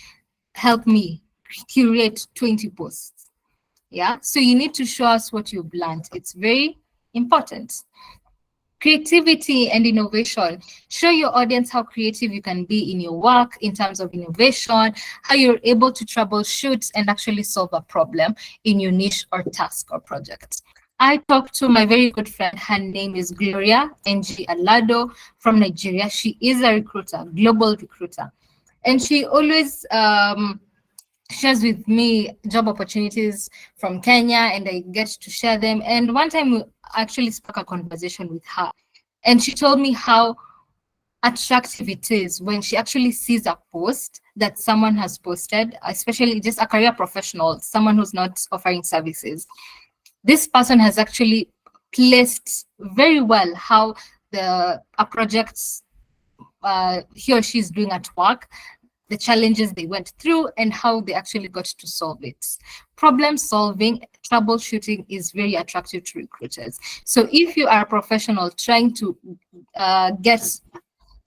help me curate 20 posts. Yeah, so you need to show us what you've learned. It's very important. Creativity and innovation. Show your audience how creative you can be in your work in terms of innovation, how you're able to troubleshoot and actually solve a problem in your niche or task or project. I talked to my very good friend. Her name is Gloria 𝐁𝐎𝐿𝐲 from Nigeria. She is a recruiter, global recruiter. And she always shares with me job opportunities from Kenya, and I get to share them. And one time we actually spoke a conversation with her, and she told me how attractive it is when she actually sees a post that someone has posted, especially just a career professional, someone who's not offering services. This person has actually placed very well how a project he or she is doing at work, the challenges they went through, and how they actually got to solve it. Problem solving, troubleshooting is very attractive to recruiters. So if you are a professional trying to get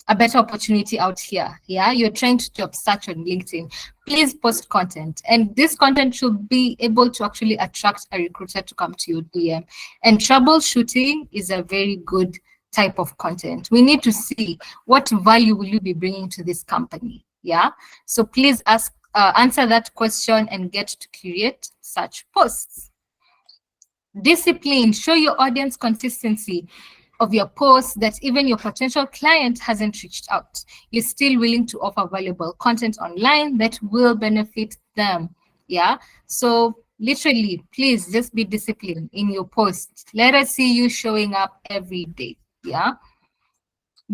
a better opportunity out here, yeah, you're trying to job search on LinkedIn, please post content. And this content should be able to actually attract a recruiter to come to your DM. And troubleshooting is a very good type of content. We need to see what value will you be bringing to this company. Yeah, so please answer that question and get to create such posts. Discipline. Show your audience consistency of your posts, that even your potential client hasn't reached out, you're still willing to offer valuable content online that will benefit them. Yeah, so literally, please just be disciplined in your posts. Let us see you showing up every day. Yeah.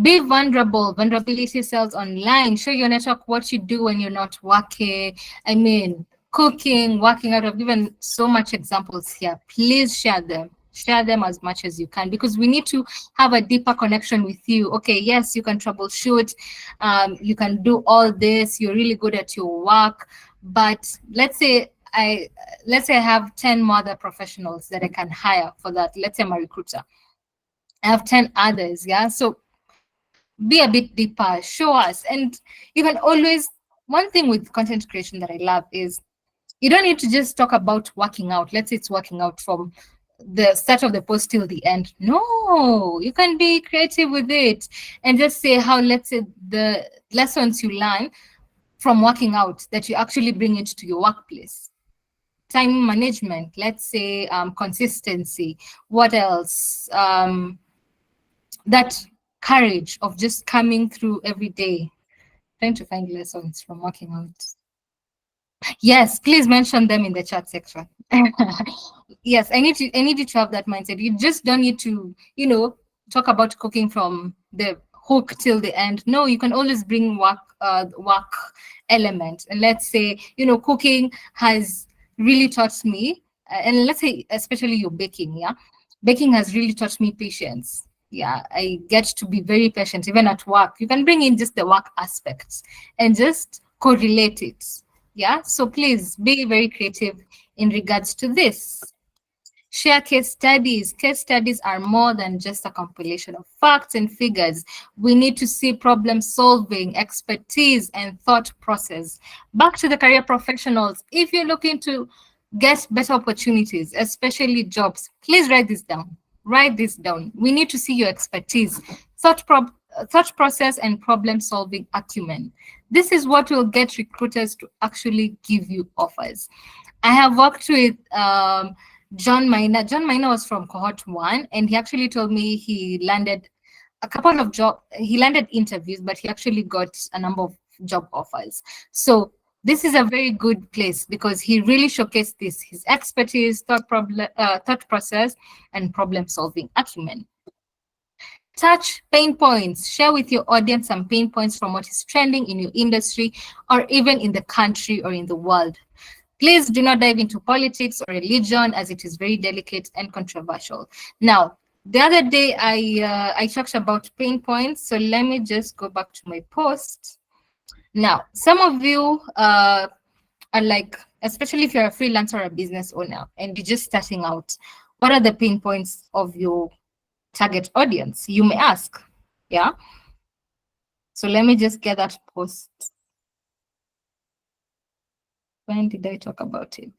Be vulnerable. Vulnerability sells online. Show your network what you do when you're not working. I mean, cooking, working out. I've given so much examples here. Please share them. Share them as much as you can, because we need to have a deeper connection with you. Okay, yes, you can troubleshoot. You can do all this. You're really good at your work. But let's say I have 10 more other professionals that I can hire for that. Let's say I'm a recruiter. I have 10 others. Yeah. So be a bit deeper, show us. And you can always, one thing with content creation that I love is you don't need to just talk about working out. Let's say it's working out from the start of the post till the end. No, you can be creative with it and just say how, let's say, the lessons you learn from working out that you actually bring it to your workplace. Time management, let's say, consistency. What else? That courage of just coming through every day, trying to find lessons from working out. Yes, please mention them in the chat section. Yes, I need you to have that mindset. You just don't need to, talk about cooking from the hook till the end. No, you can always bring work element. And let's say, cooking has really taught me, and let's say especially your baking, yeah, baking has really taught me patience. Yeah, I get to be very patient even at work. You can bring in just the work aspects and just correlate it. Yeah, so please be very creative in regards to this. Share case studies. Case studies are more than just a compilation of facts and figures. We need to see problem solving, expertise, and thought process. Back to the career professionals. If you're looking to get better opportunities, especially jobs. Please write this down. Write this down. We need to see your expertise, thought process, and problem-solving acumen. This is what will get recruiters to actually give you offers. I have worked with John Minor. John Minor was from Cohort 1, and he actually told me he landed a couple of he landed interviews, but he actually got a number of job offers. So this is a very good place because he really showcased his expertise, thought process, and problem-solving acumen. Touch pain points. Share with your audience some pain points from what is trending in your industry or even in the country or in the world. Please do not dive into politics or religion as it is very delicate and controversial. Now, the other day I talked about pain points, so let me just go back to my post. Now, some of you are like, especially if you're a freelancer or a business owner and you're just starting out, what are the pain points of your target audience? You may ask, yeah? So let me just get that post. When did I talk about it?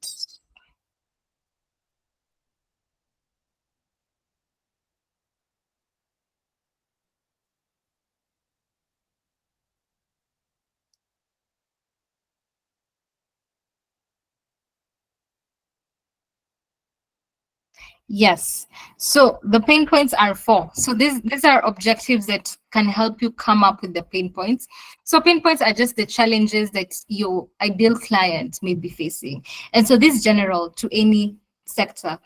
Yes. So the pain points are 4. So these are objectives that can help you come up with the pain points. So pain points are just the challenges that your ideal client may be facing. And so this is general to any sector.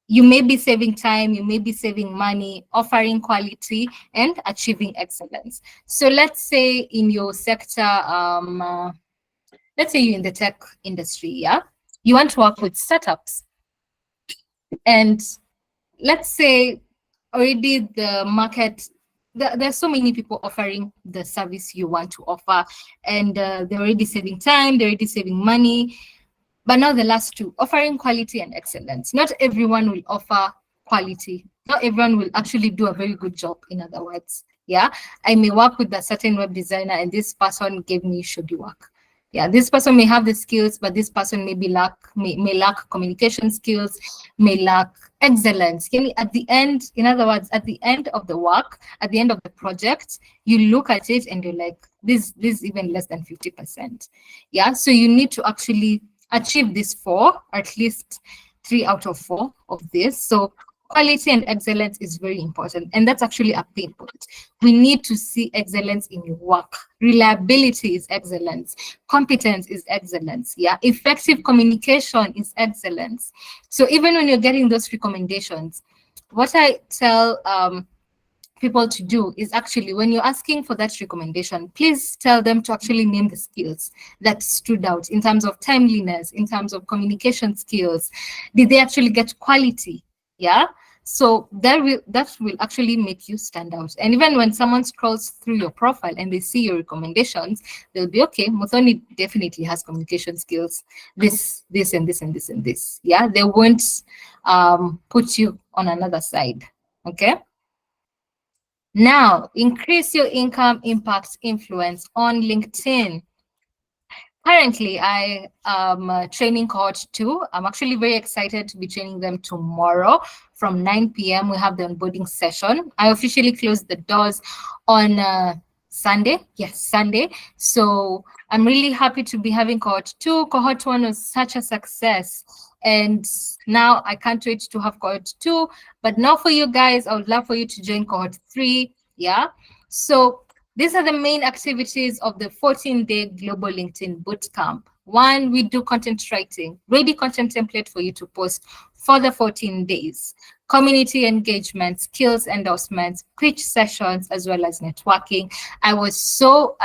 You may be saving time, you may be saving money, offering quality, and achieving excellence. So let's say in your sector, let's say you're in the tech industry, yeah? You want to work with startups. And let's say already the market, there's so many people offering the service you want to offer, and they're already saving time, they're already saving money. But now the last two, offering quality and excellence. Not everyone will offer quality. Not everyone will actually do a very good job, in other words. Yeah, I may work with a certain web designer and this person gave me shoddy work. Yeah, this person may have the skills, but this person may lack communication skills, may lack excellence. At the end, in other words, at the end of the work, at the end of the project, you look at it and you're like, this is even less than 50%. Yeah, so you need to actually achieve this 4, at least 3 out of 4 of this. So quality and excellence is very important, and that's actually a pain point. We need to see excellence in your work. Reliability is excellence. Competence is excellence. Yeah, effective communication is excellence. So even when you're getting those recommendations, what I tell people to do is actually, when you're asking for that recommendation, please tell them to actually name the skills that stood out in terms of timeliness, in terms of communication skills. Did they actually get quality? Yeah. So that will actually make you stand out. And even when someone scrolls through your profile and they see your recommendations, they'll be, okay, Muthoni definitely has communication skills, this, and this, and this, and this. Yeah, they won't put you on another side. Okay. Now, increase your income, impact, influence on LinkedIn. Currently, I am training Cohort 2. I'm actually very excited to be training them tomorrow from 9 p.m. We have the onboarding session. I officially closed the doors on Sunday. Yes, Sunday. So I'm really happy to be having Cohort 2. Cohort 1 was such a success. And now I can't wait to have Cohort 2. But now for you guys, I would love for you to join Cohort 3. Yeah. So these are the main activities of the 14-day Global LinkedIn Bootcamp. 1, we do content writing, ready content template for you to post for the 14 days. Community engagement, skills endorsements, pitch sessions, as well as networking. I was so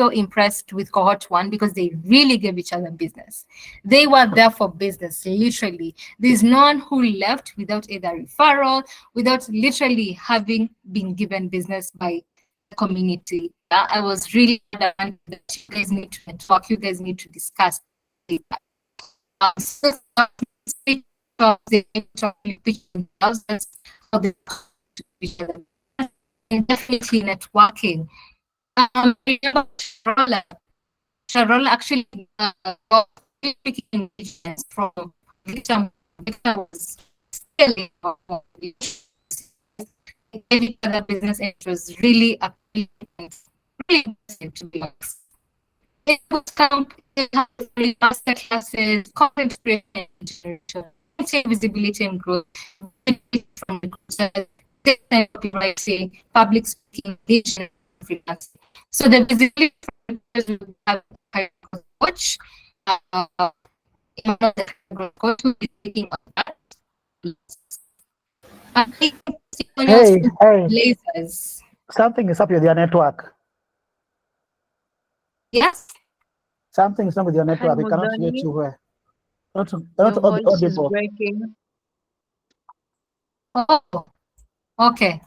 impressed with Cohort 1 because they really gave each other business. They were there for business, literally. There's no one who left without either referral, without literally having been given business by community. I was really adamant that you guys need to network, you guys need to discuss. And definitely networking. Sharola actually picking engagements from victim was scaling every other business, and it was really appealing, really interesting to be honest. It Bootcamp, it has free master classes, content creation, visibility and growth, from recruiters, copywriting, public speaking, engagement, freelancing. So the visibility will have a coach, coach will be taking on that. Hey, Blazers. something is up with your network. Yes. Something is wrong with your network. We cannot hear you well. Not audible. Breaking. Oh, okay.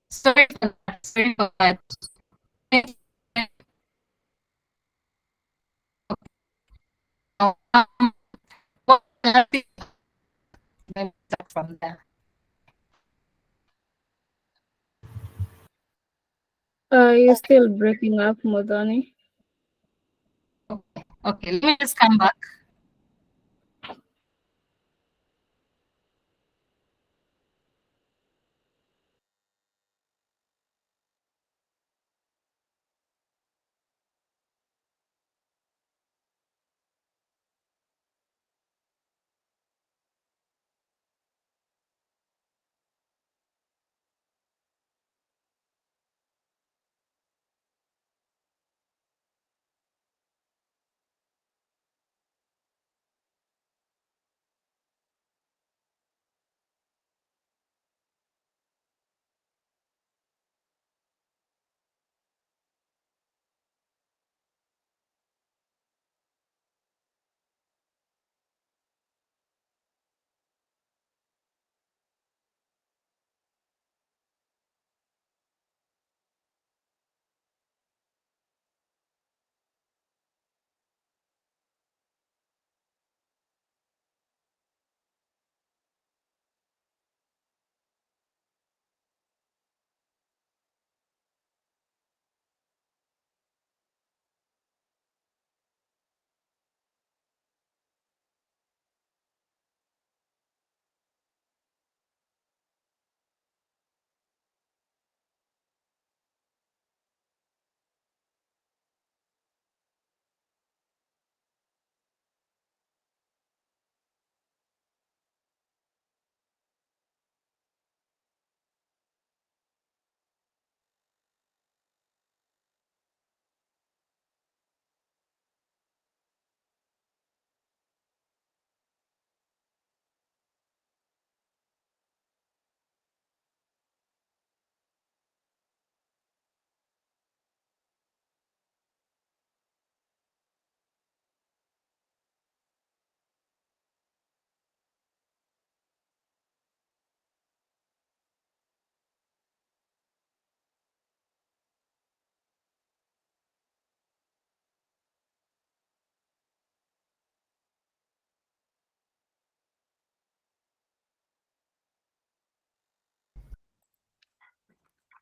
Sorry for that. Sorry for that. From there. You're still breaking up, Modani. Okay, let me just come back.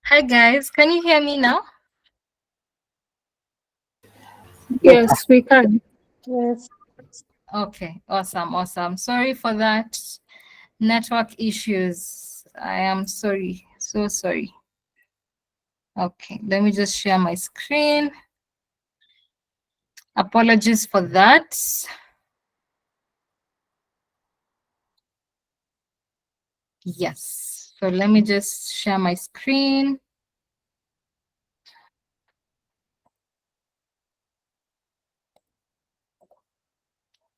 Hi guys, can you hear me now? Yes, we can. Yes. Okay, awesome. Sorry for that network issues. I am sorry, so sorry. Okay, let me just share my screen. Apologies for that. Yes, so let me just share my screen.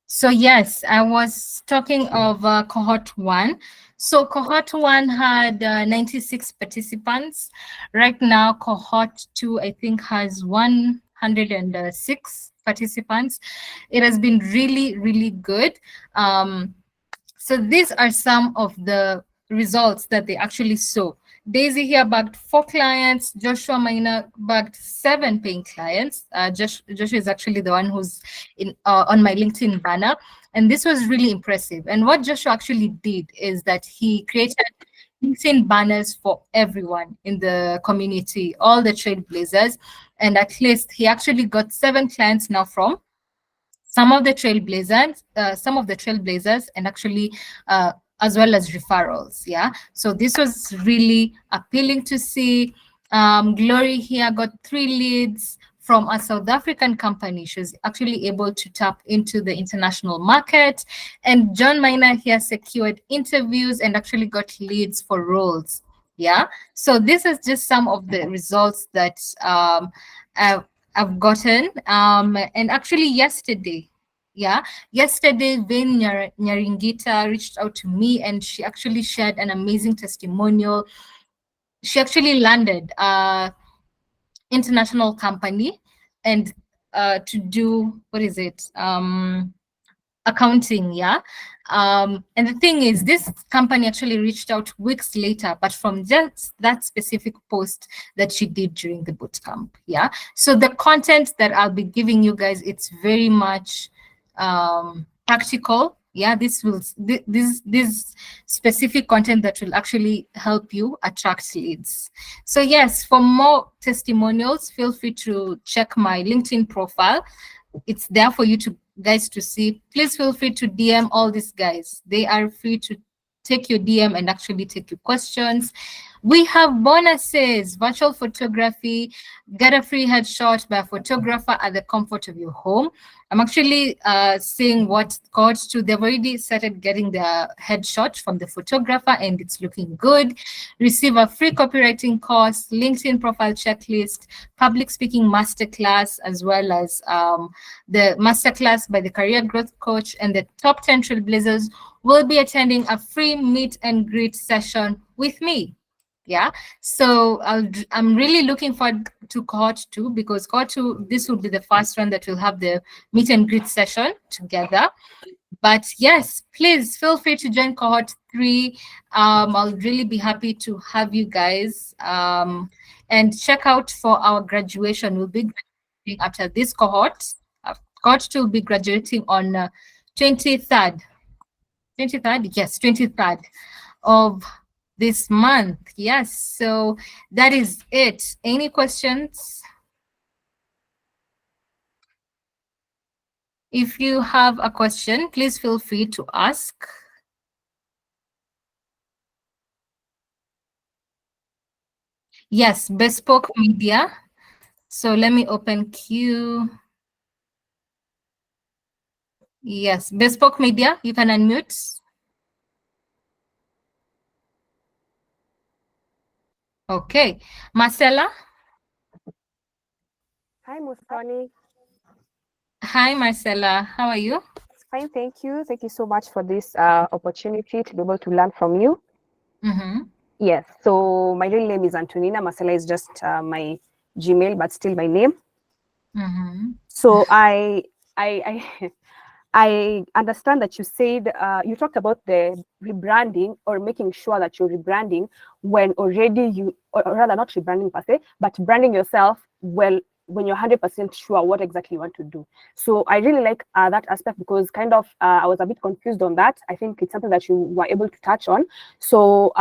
So yes, I was talking of cohort 1. So cohort 1 had 96 participants. Right now, cohort 2, I think, has 106 participants. It has been really, really good. So these are some of the results that they actually saw. Daisy here bagged 4 clients. Joshua Maina bagged 7 paying clients. Joshua is actually the one who's on my LinkedIn banner. And this was really impressive. And what Joshua actually did is that he created LinkedIn banners for everyone in the community, all the trailblazers. And at least he actually got 7 clients now from some of the trailblazers, and actually as well as referrals. Yeah. So this was really appealing to see. Glory here got 3 leads from a South African company. She's actually able to tap into the international market. And John Minor here secured interviews and actually got leads for roles. Yeah. So this is just some of the results that I've gotten. And actually yesterday, Vin Nyaringita reached out to me and she actually shared an amazing testimonial. She actually landed international company and to do, what is it? Accounting, yeah. And the thing is, this company actually reached out weeks later, but from just that specific post that she did during the bootcamp, yeah. So the content that I'll be giving you guys, it's very much practical. Yeah, this specific content that will actually help you attract leads. So yes, for more testimonials, feel free to check my LinkedIn profile. It's there for you guys to see. Please feel free to DM all these guys. They are free to take your DM and actually take your questions. We have bonuses, virtual photography, get a free headshot by a photographer at the comfort of your home. I'm actually seeing what Cohorts too. They've already started getting their headshot from the photographer and it's looking good. Receive a free copywriting course, LinkedIn profile checklist, public speaking masterclass, as well as the masterclass by the career growth coach, and the top 10 trailblazers will be attending a free meet and greet session with me. Yeah, so I'm really looking forward to Cohort 2, because Cohort 2, this will be the first one that will have the meet and greet session together. But yes, please feel free to join Cohort 3. I'll really be happy to have you guys. And check out for our graduation. We'll be graduating after this cohort. Cohort 2 will be graduating on 23rd. 23rd? Yes, 23rd of this month. Yes, so that is it. Any questions? If you have a question, please feel free to ask. Yes, bespoke media. So let me open Q. Yes, bespoke media, you can unmute. Okay, Marcella. Hi, Musoni. Hi, Marcella. How are you? Fine, thank you. Thank you so much for this opportunity to be able to learn from you. Yes, so my real name is Antonina. Marcella is just my Gmail, but still my name. So I understand that you said, you talked about the rebranding or making sure that you're rebranding when already you, or rather not rebranding per se, but branding yourself well when you're 100% sure what exactly you want to do. So I really like that aspect, because kind of I was a bit confused on that. I think it's something that you were able to touch on. So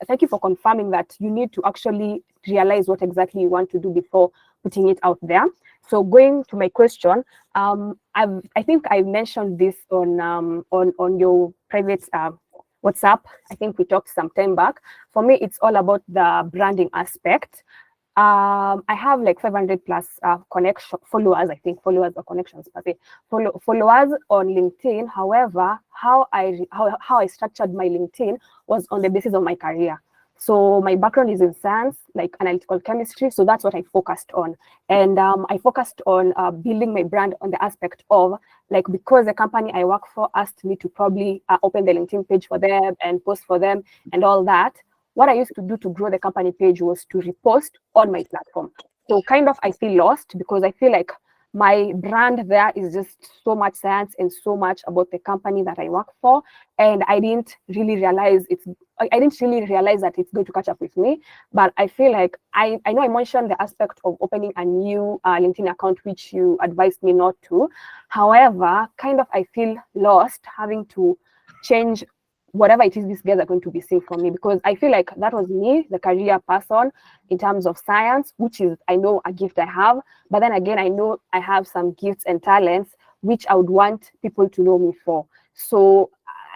thank you for confirming that you need to actually realize what exactly you want to do before putting it out there. So going to my question, I think I mentioned this on your private WhatsApp. I think we talked some time back. For me, it's all about the branding aspect. I have like 500 plus followers, I think, followers or connections, per se. Followers on LinkedIn. However, how I structured my LinkedIn was on the basis of my career. So my background is in science, like analytical chemistry. So that's what I focused on. And I focused on building my brand on the aspect of, like, because the company I work for asked me to probably open the LinkedIn page for them and post for them and all that. What I used to do to grow the company page was to repost on my platform. So kind of I feel lost, because I feel like my brand there is just so much science and so much about the company that I work for. And I didn't really realize that it's going to catch up with me. But I feel like I know I mentioned the aspect of opening a new LinkedIn account, which you advised me not to. However, kind of I feel lost having to change whatever it is these guys are going to be seeing from me, because I feel like that was me, the career person in terms of science, which is, I know, a gift I have, but then again, I know I have some gifts and talents which I would want people to know me for. So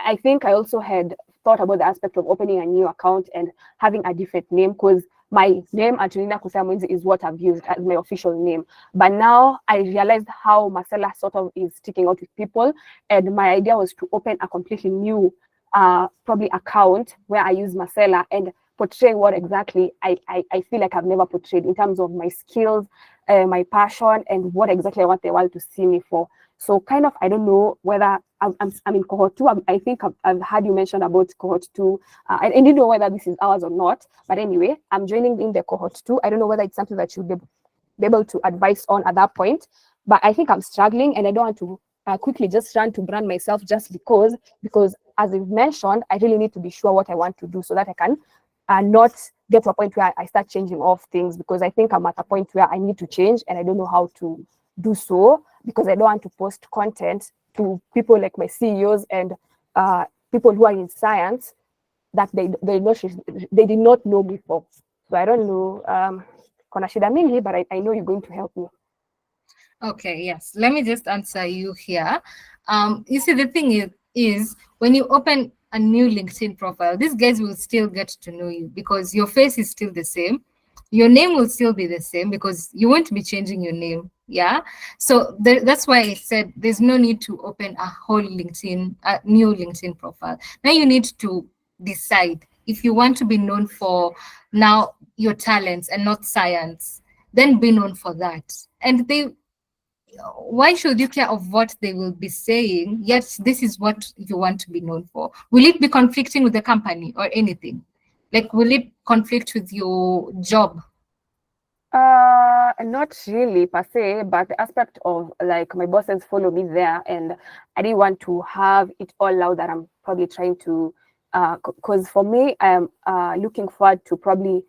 I think I also had thought about the aspect of opening a new account and having a different name, because my name, Antonina Kusea, is what I've used as my official name. But now I realized how Marcella sort of is sticking out with people, and my idea was to open a completely new probably account where I use Marcella and portray what exactly I feel like I've never portrayed in terms of my skills, my passion, and what exactly I want the world to see me for. So kind of, I don't know whether I'm in cohort 2. I think I've heard you mention about cohort 2. I didn't know whether this is ours or not, but anyway, I'm joining in the cohort 2. I don't know whether it's something that you'll be able to advise on at that point, but I think I'm struggling, and I don't want to quickly just run to brand myself just because as you've mentioned, I really need to be sure what I want to do so that I can not get to a point where I start changing off things, because I think I'm at a point where I need to change and I don't know how to do so, because I don't want to post content to people like my CEOs and people who are in science that they did not know before. So I don't know, kona shida mingi, but I know you're going to help me. Okay, yes. Let me just answer you here. You see, the thing is when you open a new LinkedIn profile, these guys will still get to know you because your face is still the same. Your name will still be the same because you won't be changing your name. Yeah. So that's why I said there's no need to open a whole new LinkedIn profile. Now you need to decide if you want to be known for now your talents and not science, then be known for that. And why should you care of what they will be saying? Yet this is what you want to be known for. Will it be conflicting with the company or anything? Like, will it conflict with your job? Not really per se, but the aspect of like my bosses follow me there, and I didn't want to have it all out that I'm probably trying to, because for me, I'm looking forward to probably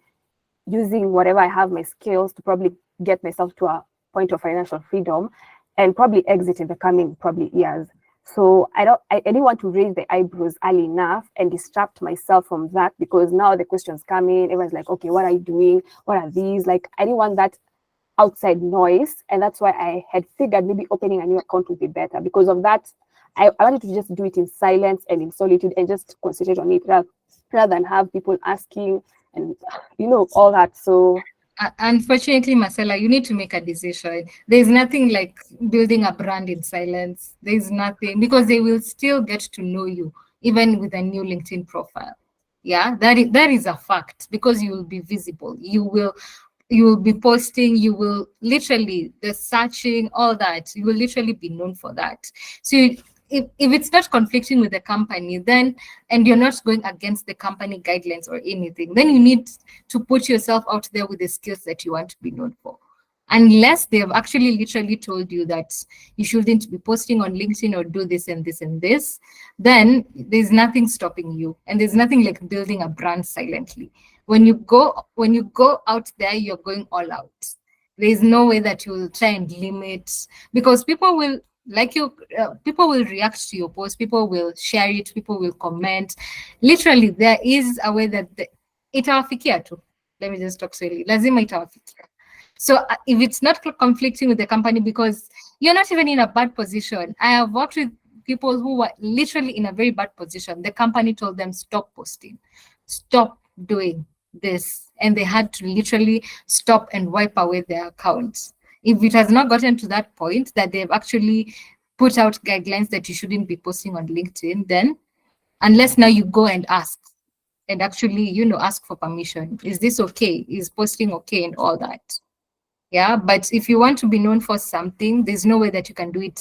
using whatever I have, my skills, to probably get myself to a point of financial freedom and probably exit in the coming probably years. So I didn't want to raise the eyebrows early enough and distract myself from that, because now the questions come in, everyone's like, okay, what are you doing? What are these? Like, I didn't want that outside noise. And that's why I had figured maybe opening a new account would be better. Because of that, I wanted to just do it in silence and in solitude and just concentrate on it rather than have people asking and, you know, all that. So unfortunately, Marcella, you need to make a decision. There's nothing like building a brand in silence. There's nothing, because they will still get to know you even with a new LinkedIn profile. Yeah, that is a fact, because you will be visible. You will be posting, you will literally, the searching, all that, you will literally be known for that. So if it's not conflicting with the company, then, and you're not going against the company guidelines or anything, then you need to put yourself out there with the skills that you want to be known for. Unless they have actually literally told you that you shouldn't be posting on LinkedIn or do this and this and this, then there's nothing stopping you. And there's nothing like building a brand silently. When you go out there, you're going all out. There's no way that you will try and limit, because people will people will react to your post, people will share it, people will comment. Literally, there is a way that itawafikia tu. Let me just talk slowly. Lazima itawafikia. So if it's not conflicting with the company, because you're not even in a bad position. I have worked with people who were literally in a very bad position. The company told them, stop posting, stop doing this. And they had to literally stop and wipe away their accounts. If it has not gotten to that point that they've actually put out guidelines that you shouldn't be posting on LinkedIn, then unless now you go and ask and actually, you know, ask for permission. Is this okay? Is posting okay and all that? Yeah, but if you want to be known for something, there's no way that you can do it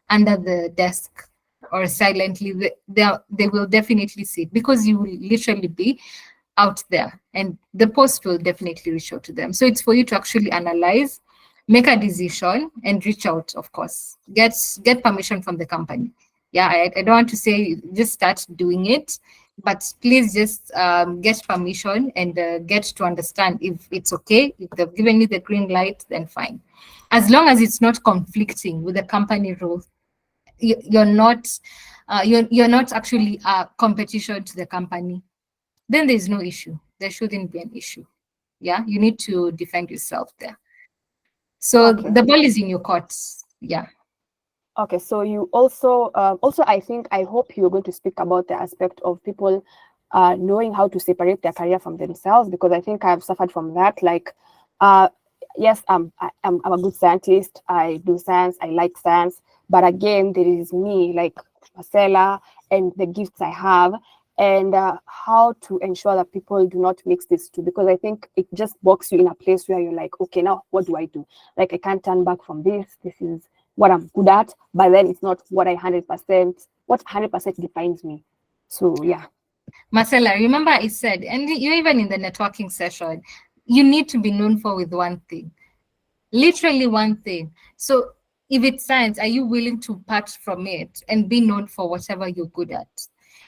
under the desk or silently. They will definitely see it, because you will literally be out there and the post will definitely reach out to them. So it's for you to actually analyze, make a decision, and reach out, of course. Get permission from the company. Yeah, I don't want to say just start doing it, but please just get permission and get to understand if it's okay. If they've given you the green light, then fine. As long as it's not conflicting with the company rules, you're not you're not actually a competition to the company, then there's no issue. There shouldn't be an issue. Yeah, you need to defend yourself there. So Okay. the ball is in your court. Yeah. Okay, so you also I hope you're going to speak about the aspect of people knowing how to separate their career from themselves, because I think I've suffered from that. Like, yes, I'm a good scientist. I do science. I like science. But again, there is me, like Marcella, and the gifts I have, and how to ensure that people do not mix these two, because I think it just boxes you in a place where you're like, okay, now what do I do? Like, I can't turn back from this. This is what I'm good at, but then it's not what 100% defines me. So yeah. Marcella, remember I said, and you even in the networking session, you need to be known for with one thing, literally one thing. So if it's science, are you willing to part from it and be known for whatever you're good at?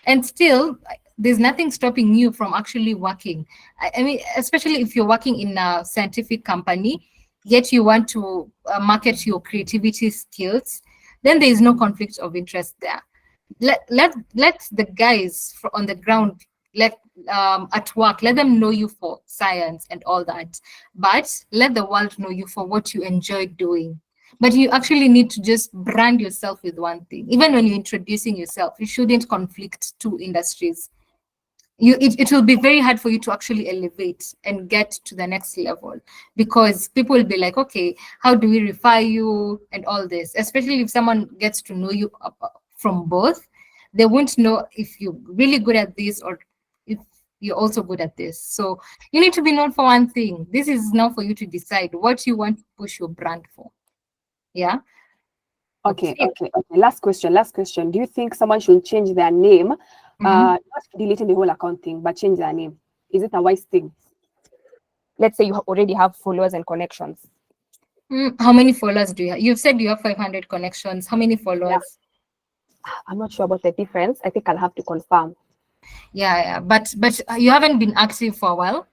And still, there's nothing stopping you from actually working. I mean, especially if you're working in a scientific company, yet you want to market your creativity skills, then there is no conflict of interest there. Let the guys on the ground at work, let them know you for science and all that, but let the world know you for what you enjoy doing. But you actually need to just brand yourself with one thing. Even when you're introducing yourself, you shouldn't conflict two industries. It will be very hard for you to actually elevate and get to the next level, because people will be like, okay, how do we refer you and all this, especially if someone gets to know you from both. They won't know if you're really good at this or if you're also good at this. So you need to be known for one thing. This is now for you to decide what you want to push your brand for. Yeah. Okay. Last question. Do you think someone should change their name? Not deleting the whole account thing, but change their name. Is it a wise thing? Let's say you already have followers and connections. How many followers do you have? You've said you have 500 connections. How many followers? Yeah. I'm not sure about the difference. I think I'll have to confirm. Yeah. But you haven't been active for a while?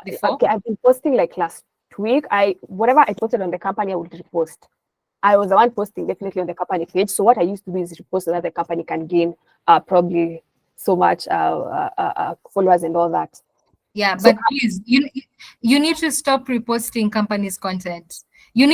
Before? Okay, I've been posting like last week. Whatever I posted on the company, I would repost. I was the one posting definitely on the company page. So what I used to do is repost so that the company can gain probably so much followers and all that. Yeah, but please, you need to stop reposting companies' content. You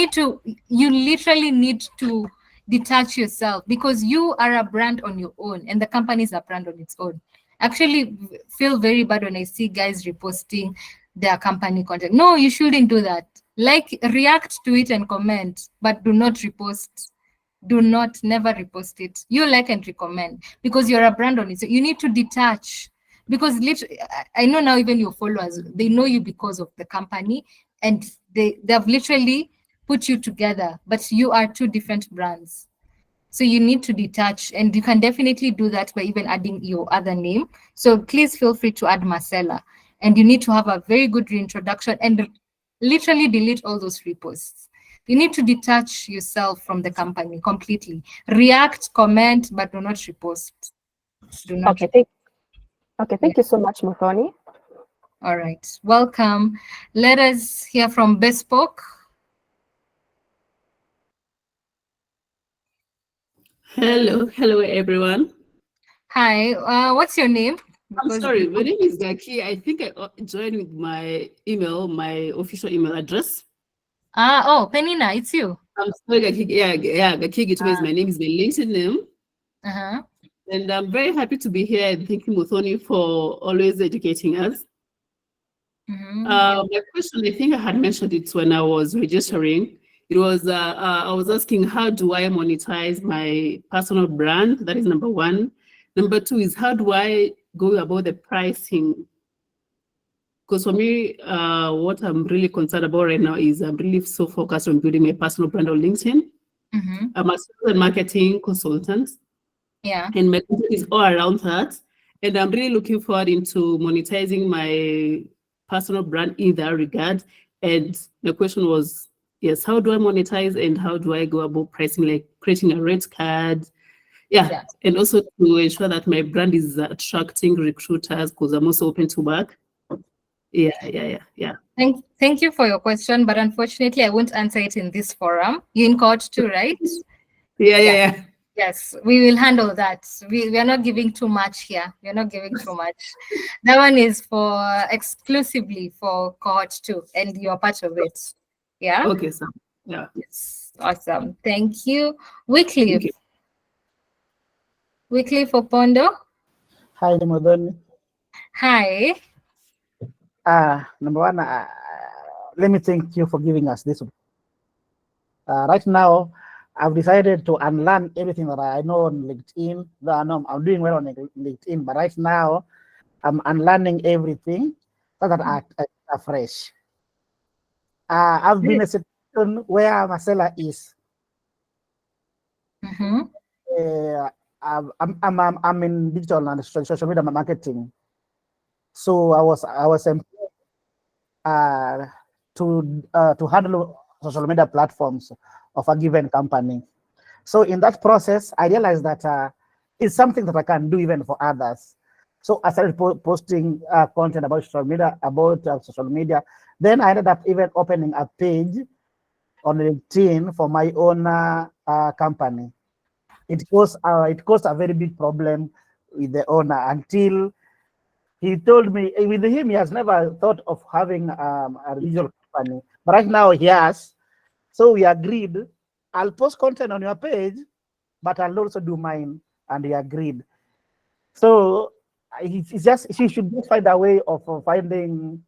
literally need to detach yourself, because you are a brand on your own and the company is a brand on its own. Actually feel very bad when I see guys reposting their company content. No, you shouldn't do that. Like, react to it and comment, but do not repost. Never repost it. You like and recommend, because you're a brand on it. So you need to detach, because literally, I know now even your followers, they know you because of the company, and they've literally put you together, but you are two different brands. So you need to detach, and you can definitely do that by even adding your other name. So please feel free to add Marcella, and you need to have a very good reintroduction and literally delete all those reposts. You need to detach yourself from the company completely. React, comment, but do not repost. Do not. Okay, thank you so much, Muthoni. All right, welcome. Let us hear from Bespoke. Hello everyone. Hi, what's your name? I'm sorry, my name is 𝐁𝐿𝐻𝐿. I think I joined with my email, my official email address. Oh, Penina, it's you. I'm sorry, 𝐁𝐿𝐻𝐿 is my name, is my LinkedIn name. And I'm very happy to be here, and thank you, Muthoni, for always educating us. My question, I think I had mentioned it when I was registering. It was, I was asking, how do I monetize my personal brand? That is number one. Number two is, how do I go about the pricing? Because for me, what I'm really concerned about right now is I'm really so focused on building my personal brand on LinkedIn. I'm a sales and marketing consultant. Yeah. And my content is all around that. And I'm really looking forward into monetizing my personal brand in that regard. And the question was, yes, how do I monetize and how do I go about pricing, like creating a rate card? Yeah. And also to ensure that my brand is attracting recruiters, because I'm also open to work. Yeah. Thank you for your question, but unfortunately, I won't answer it in this forum. You're in court too, right? Yeah. Yes, we will handle that. We are not giving too much here. We are not giving too much. That one is for exclusively for Cohort 2, and you're part of it. Yeah. Okay, so yeah. Yes. Awesome. Thank you. Wycliffe. Thank you. Wycliffe Opondo. Hi, Modoni. Hi. Number one, let me thank you for giving us this. Right now, I've decided to unlearn everything that I know on LinkedIn. Though I know I'm doing well on LinkedIn, but right now, I'm unlearning everything so that I are fresh. I've been in a situation where my seller is. I'm in digital and social media marketing. So I was employed to handle social media platforms of a given company. So in that process, I realized that it's something that I can do even for others. So I started posting content about social media. Then I ended up even opening a page on LinkedIn for my own company. It caused a very big problem with the owner until he told me, with him, he has never thought of having a digital company. But right now he has. So we agreed, I'll post content on your page, but I'll also do mine. And he agreed. So it's just, she should just find a way of finding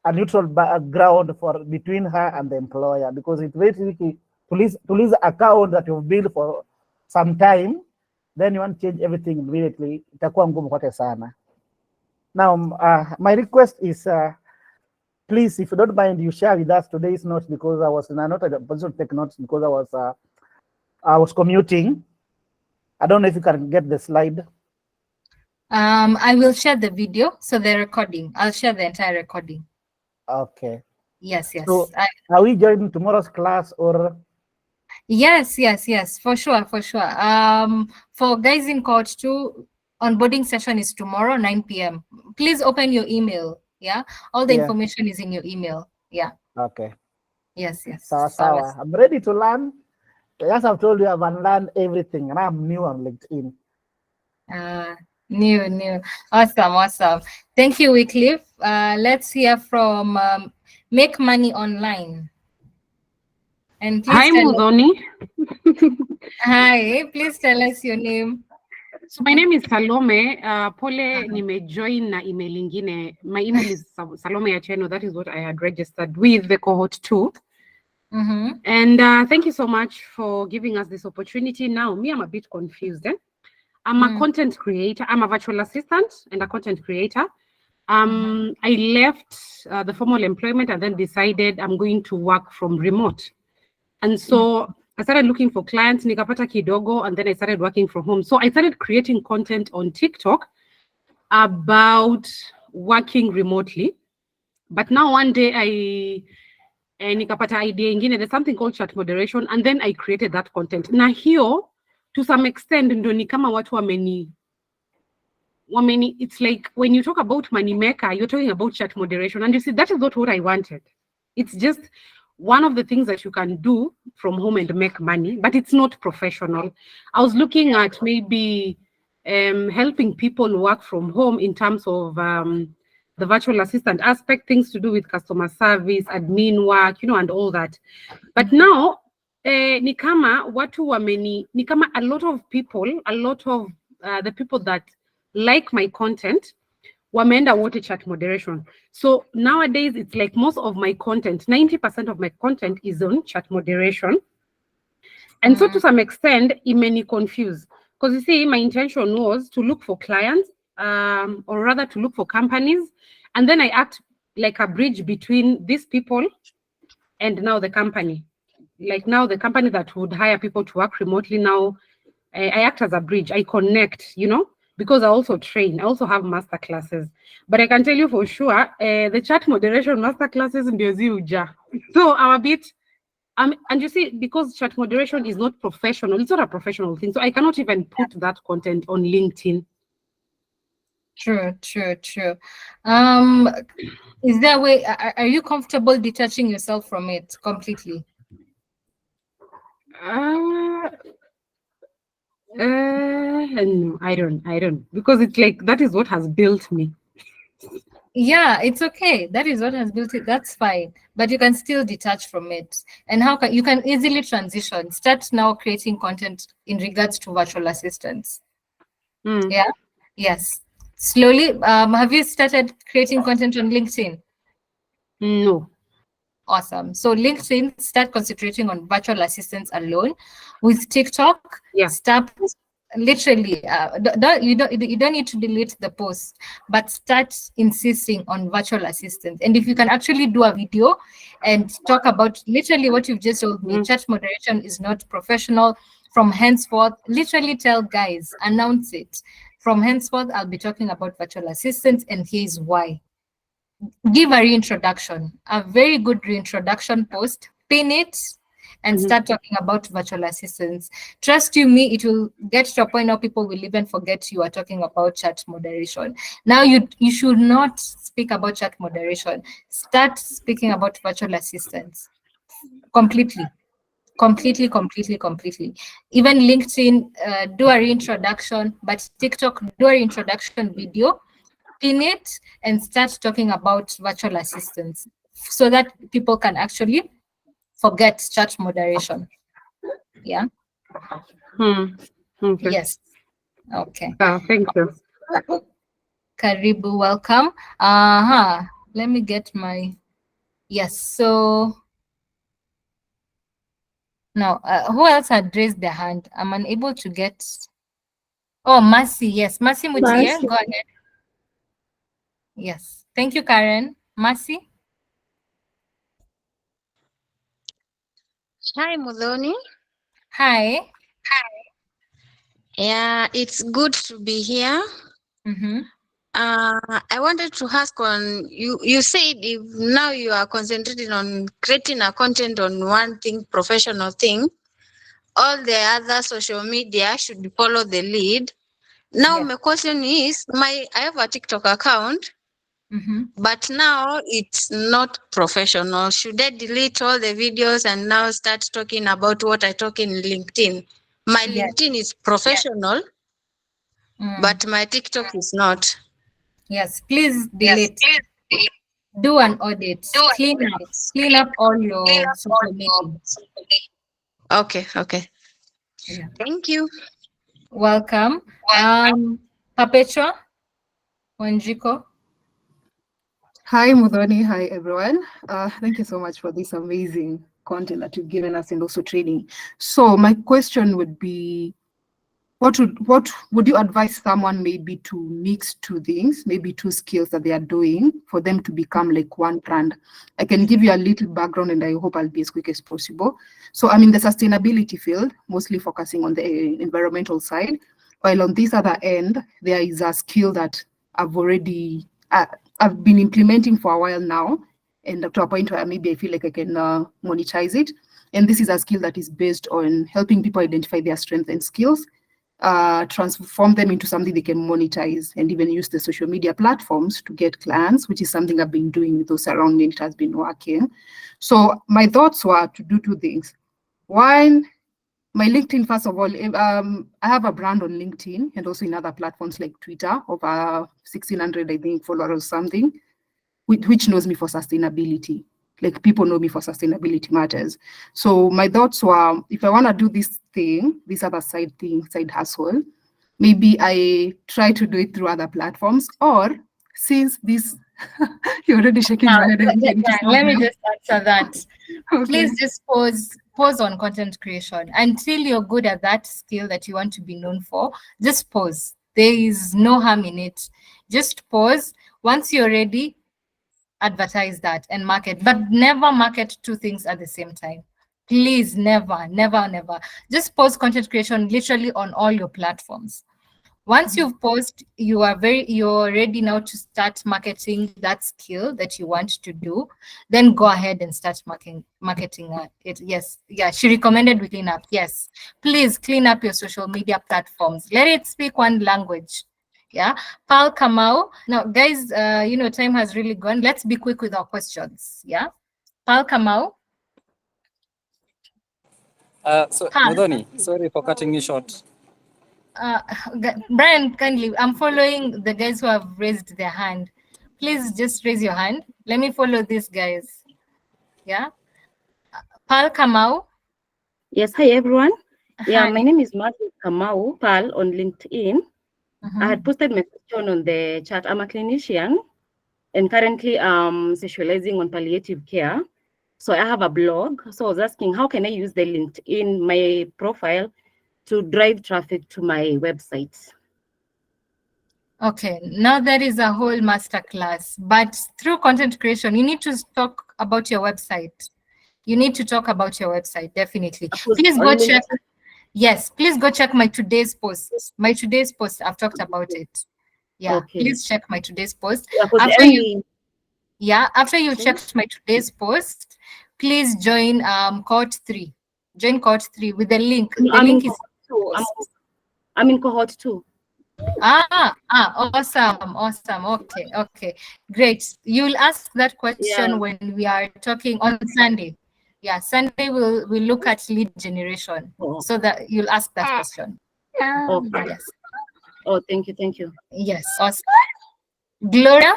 a neutral ground for between her and the employer, because it's very tricky to lose the account that you've built for some time, then you want to change everything immediately. Itakuwa ngumu kwake sana. Now, my request is, please, if you don't mind, you share with us today's notes, because I was not in a position to take notes because I was commuting. I don't know if you can get the slide. I will share the video, so the recording. I'll share the entire recording. Okay. Yes. So, are we joining tomorrow's class or? Yes, for sure. For guys in Cohort 2, onboarding session is tomorrow, 9 p.m. Please open your email. Yeah, all the information is in your email. Yeah. Okay. Yes. Sawa. I'm ready to learn. As I've told you, I've unlearned everything, and I'm new on LinkedIn. New. Awesome. Thank you, Wycliffe. Let's hear from Make Money Online. And please Hi, Mudhoni. Hi, please tell us your name. So my name is Salome. Pole nimejoin na email ingine. My email is Salome Acheno. That is what I had registered with the Cohort 2. And thank you so much for giving us this opportunity. Now, me, I'm a bit confused. I'm a content creator. I'm a virtual assistant and a content creator. I left the formal employment and then decided I'm going to work from remote. And so I started looking for clients, nikapata kidogo, and then I started working from home. So I started creating content on TikTok about working remotely. But now one day I nikapata idea ingine, there's something called chat moderation, and then I created that content. Na hiyo, to some extent, ndo ni kama watu wameni, it's like when you talk about money maker, you're talking about chat moderation. And you see, that is not what I wanted. It's just one of the things that you can do from home and make money, but it's not professional. I was looking at maybe helping people work from home in terms of the virtual assistant aspect, things to do with customer service, admin work, and all that. But now, nikama watu wameni, nikama a lot of the people that like my content, wameenda wote chat moderation. So nowadays, it's like most of my content, 90% of my content is on chat moderation. And so to some extent, it made me confused. Because you see, my intention was to look for clients, or rather to look for companies. And then I act like a bridge between these people and now the company. Like now the company that would hire people to work remotely now, I act as a bridge. I connect, because I also train. I also have master classes. But I can tell you for sure, the chat moderation master classes in the So I'm a bit, and you see, because chat moderation is not professional, it's not a professional thing. So I cannot even put that content on LinkedIn. True. Is there a way, are you comfortable detaching yourself from it completely? No, I don't, because it's like that is what has built me. Yeah, it's okay. That is what has built it. That's fine. But you can still detach from it. And how can you can easily transition? Start now creating content in regards to virtual assistants. Yeah. Yes. Slowly. Have you started creating content on LinkedIn? No. Awesome. So LinkedIn, start concentrating on virtual assistants alone. With TikTok, start literally you don't need to delete the post, but start insisting on virtual assistants. And if you can actually do a video and talk about literally what you've just told me, chat moderation is not professional. From henceforth, literally tell guys, announce it. From henceforth, I'll be talking about virtual assistants, and here's why. Give a reintroduction, a very good reintroduction post, pin it, and start talking about virtual assistants. Trust you me, it will get to a point now people will even forget you are talking about chat moderation. Now you should not speak about chat moderation. Start speaking about virtual assistants. Completely. Even LinkedIn, do a reintroduction, but TikTok, do a reintroduction video, pin it, and start talking about virtual assistants so that people can actually forget chat moderation. Yeah. Okay. Yes. Okay. Thank you. Karibu, welcome. Let me get my, yes. So now, who else had raised their hand? I'm unable to get. Oh, Mercy. Yes, Mercy Mutier. Go ahead. Yes. Thank you, Karen. Mercy. Hi, Muthoni. Hi. Yeah, it's good to be here. I wanted to ask on you. You said if now you are concentrating on creating a content on one thing, professional thing, all the other social media should follow the lead. Now my question is, I have a TikTok account, but now it's not professional. Should I delete all the videos and now start talking about what I talk in LinkedIn? My LinkedIn is professional, but my TikTok is not. Yes, please delete. Do an audit. Clean up all your social media. Okay. Yeah. Thank you. Welcome. Perpetua Wanjiko. Hi, Muthoni. Hi, everyone. Thank you so much for this amazing content that you've given us and also training. So my question would be, what would you advise someone maybe to mix two things, maybe two skills that they are doing for them to become like one brand? I can give you a little background and I hope I'll be as quick as possible. So I'm in the sustainability field, mostly focusing on the environmental side, while on this other end, there is a skill that I've already, I've been implementing for a while now, and to a point where maybe I feel like I can monetize it. And this is a skill that is based on helping people identify their strengths and skills, transform them into something they can monetize, and even use the social media platforms to get clients, which is something I've been doing with those around me. It has been working. So my thoughts were to do two things. One, my LinkedIn, first of all, I have a brand on LinkedIn and also in other platforms like Twitter, over 1,600, I think, followers or something, which knows me for sustainability. Like, people know me for sustainability matters. So my thoughts were, if I want to do this thing, this other side thing, side hustle, maybe I try to do it through other platforms, or since this, you're already shaking your head. Let me just answer that. Okay. Please just pause on content creation until you're good at that skill that you want to be known for. Just pause. There is no harm in it. Just pause. Once you're ready, advertise that and market, but never market two things at the same time. Please, never. Just post content creation literally on all your platforms. Once you've posted, you're ready now to start marketing that skill that you want to do. Then go ahead and start marketing it. Yes, yeah, she recommended we clean up. Yes, please clean up your social media platforms. Let it speak one language. Yeah, Pal Kamau. Now, guys, time has really gone. Let's be quick with our questions. Yeah, Pal Kamau. Muthoni, sorry for cutting you short. Brian, kindly, I'm following the guys who have raised their hand. Please just raise your hand. Let me follow these guys. Yeah. Pal Kamau. Yes, hi everyone. Yeah, Hi. my name is Martin Kamau Pal on LinkedIn. I had posted my question on the chat. I'm a clinician and currently specializing on palliative care. So I have a blog. So I was asking, how can I use the LinkedIn, my profile, to drive traffic to my website? Okay, now there is a whole masterclass, but through content creation, you need to talk about your website. You need to talk about your website, definitely. Please go check. Yes, please go check my today's post. My today's post, I've talked about it. Yeah, Okay. Please check my today's post. Yeah, After you checked my today's post, please join Cohort 3. Join Cohort 3 with the link. The link is. I'm in Cohort 2. Awesome. Okay, great. You'll ask that question when we are talking on Sunday. Yeah, Sunday we'll look at lead generation, so that you'll ask that question. Okay. Yes. Oh, thank you. Yes, awesome. Gloria.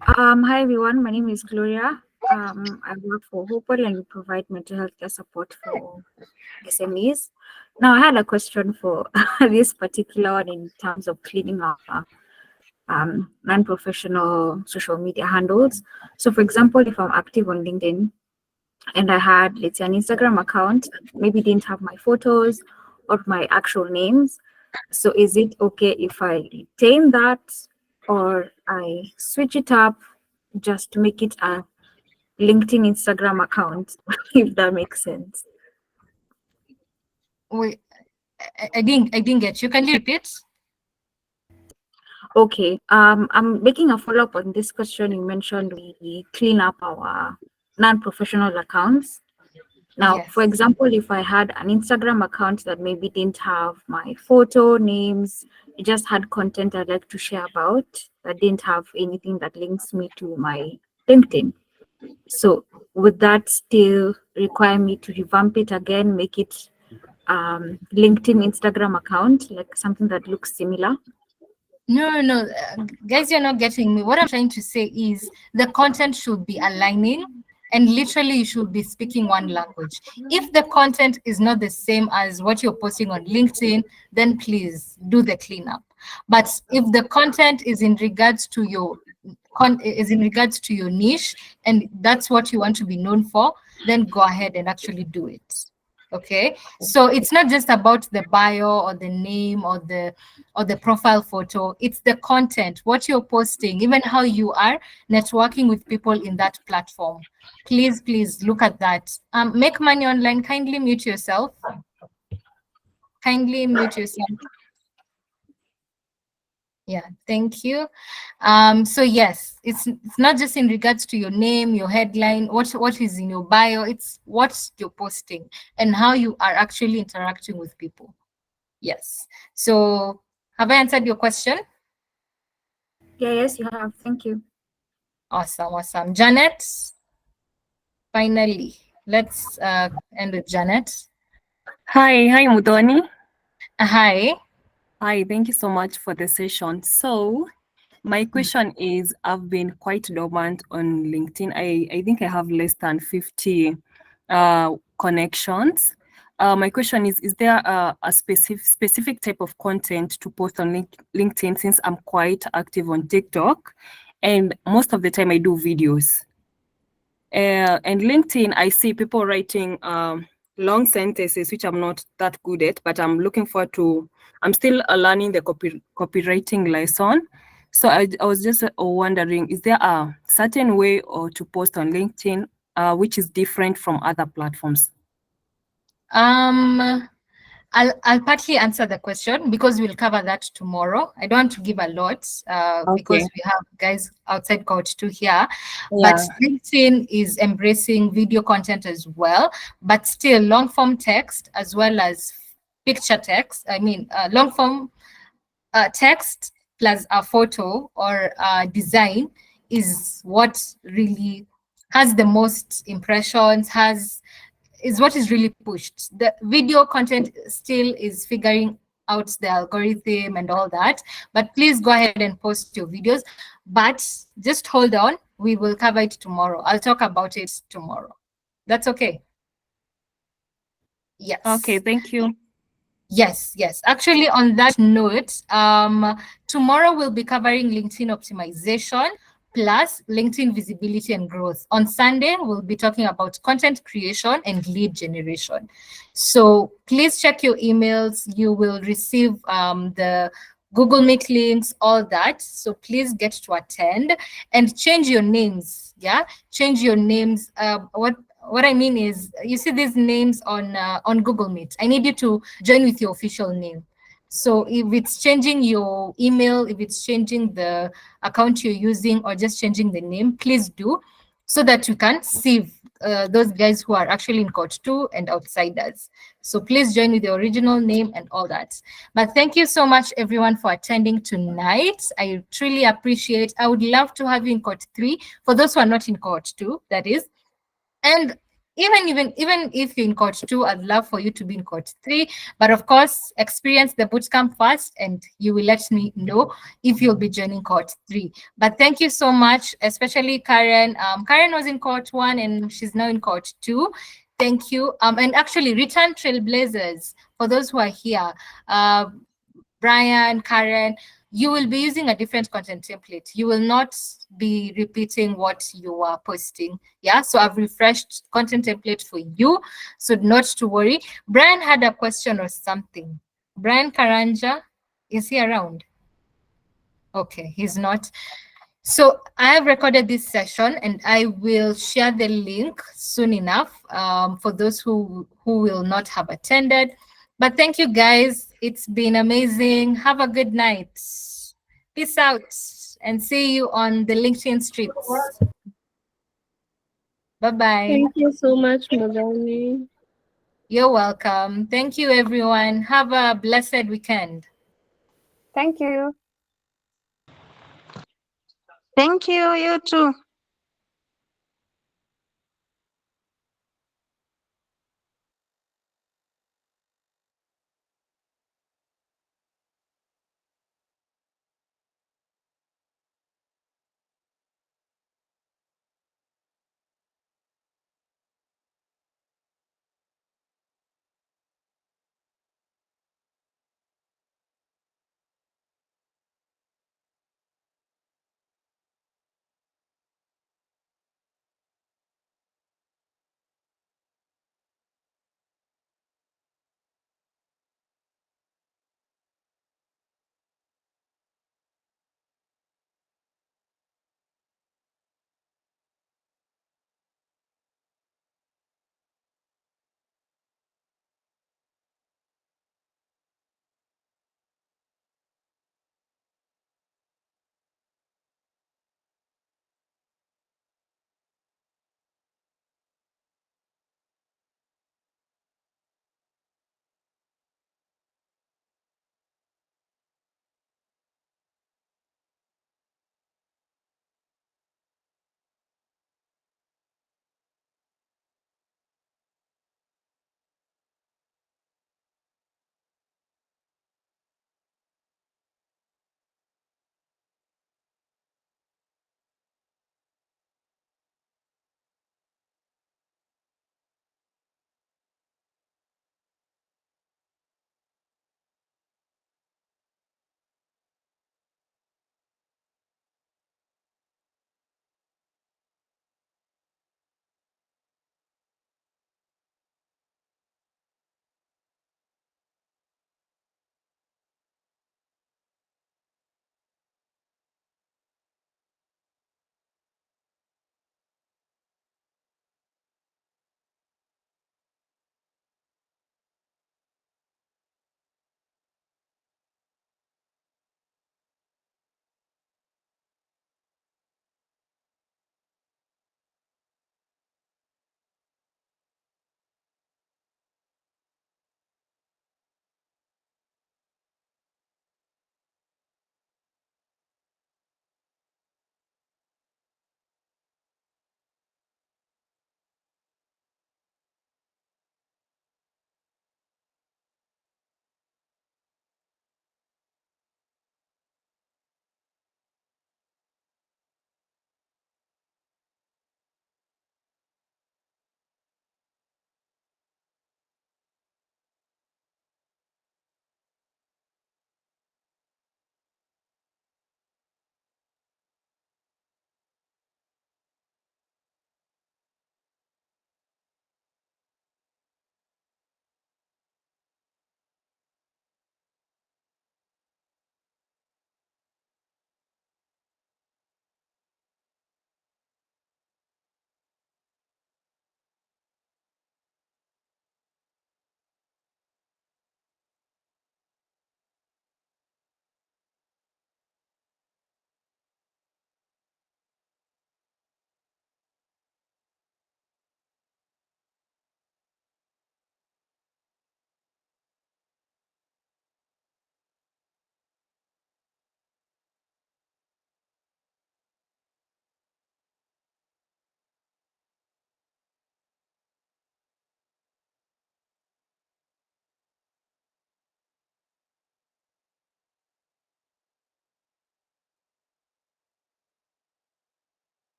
Hi everyone, my name is Gloria. I work for Cohort and we provide mental health care support for SMEs. Now I had a question for this particular one in terms of cleaning up non-professional social media handles. So for example, if I'm active on LinkedIn and I had, let's say, an Instagram account, maybe didn't have my photos or my actual names. So is it okay if I retain that or I switch it up just to make it a LinkedIn Instagram account, if that makes sense? Wait, I didn't get you. Can you repeat? Okay. I'm making a follow-up on this question. You mentioned we clean up our non-professional accounts. Now, for example, if I had an Instagram account that maybe didn't have my photo, names, it just had content I'd like to share about, that didn't have anything that links me to my LinkedIn. So would that still require me to revamp it again, make it LinkedIn Instagram account, like something that looks similar? No, guys, you're not getting me. What I'm trying to say is the content should be aligning, and literally you should be speaking one language. If the content is not the same as what you're posting on LinkedIn, then please do the cleanup. But if the content is in regards to your niche and that's what you want to be known for, then go ahead and actually do it. Okay, so it's not just about the bio or the name or the profile photo. It's the content, what you're posting, even how you are networking with people in that platform. Please look at that. Make money online. Kindly mute yourself. Yeah, thank you. So yes, it's not just in regards to your name, your headline, what is in your bio, it's what you're posting and how you are actually interacting with people. Yes. So have I answered your question? Yes, you have. Thank you. Awesome. Janet, finally, let's end with Janet. Hi, Muthoni. Hi. Hi, thank you so much for the session. So my question is, I've been quite dormant on LinkedIn. I think I have less than 50 connections. My question is there a specific type of content to post on LinkedIn, since I'm quite active on TikTok and most of the time I do videos? And LinkedIn, I see people writing long sentences, which I'm not that good at, but I'm looking forward to. I'm still learning the copywriting lesson. So I was just wondering, is there a certain way to post on LinkedIn which is different from other platforms? I'll partly answer the question because we'll cover that tomorrow. I don't want to give a lot because we have guys outside Cohort 2 here. But LinkedIn is embracing video content as well, but still long form text as well as picture text. I mean, long form text plus a photo or design is what really has the most impressions, is what is really pushed. The video content still is figuring out the algorithm and all that, but please go ahead and post your videos. But just hold on, we will cover it tomorrow. I'll talk about it tomorrow. That's okay. Yes. Okay, thank you. Yes, yes. Actually, on that note, tomorrow we'll be covering LinkedIn optimization plus LinkedIn visibility and growth. On Sunday, we'll be talking about content creation and lead generation. So please check your emails. You will receive the Google Meet links, all that. So please get to attend and change your names. Yeah, change your names. What I mean is, you see these names on Google Meet. I need you to join with your official name. So if it's changing your email, if it's changing the account you're using, or just changing the name, please do, so that you can see those guys who are actually in Cohort 2 and outsiders. So please join with the original name and all that. But thank you so much, everyone, for attending tonight. I truly appreciate. I would love to have you in Cohort 3, for those who are not in Cohort 2, that is. And even if you're in Cohort 2, I'd love for you to be in Cohort 3. But of course, experience the bootcamp first, and you will let me know if you'll be joining Cohort 3. But thank you so much, especially Karen. Karen was in Cohort 1 and she's now in Cohort 2. Thank you. And actually, return trailblazers, for those who are here, Brian, Karen, you will be using a different content template. You will not be repeating what you are posting. Yeah, so I've refreshed content template for you, so not to worry. Brian had a question or something. Brian Karanja, is he around? Okay, he's not. So I have recorded this session and I will share the link soon enough for those who will not have attended. But thank you, guys. It's been amazing. Have a good night. Peace out and see you on the LinkedIn streets. Bye-bye. Thank you so much, Muthoni. You're welcome. Thank you, everyone. Have a blessed weekend. Thank you. Thank you, you too.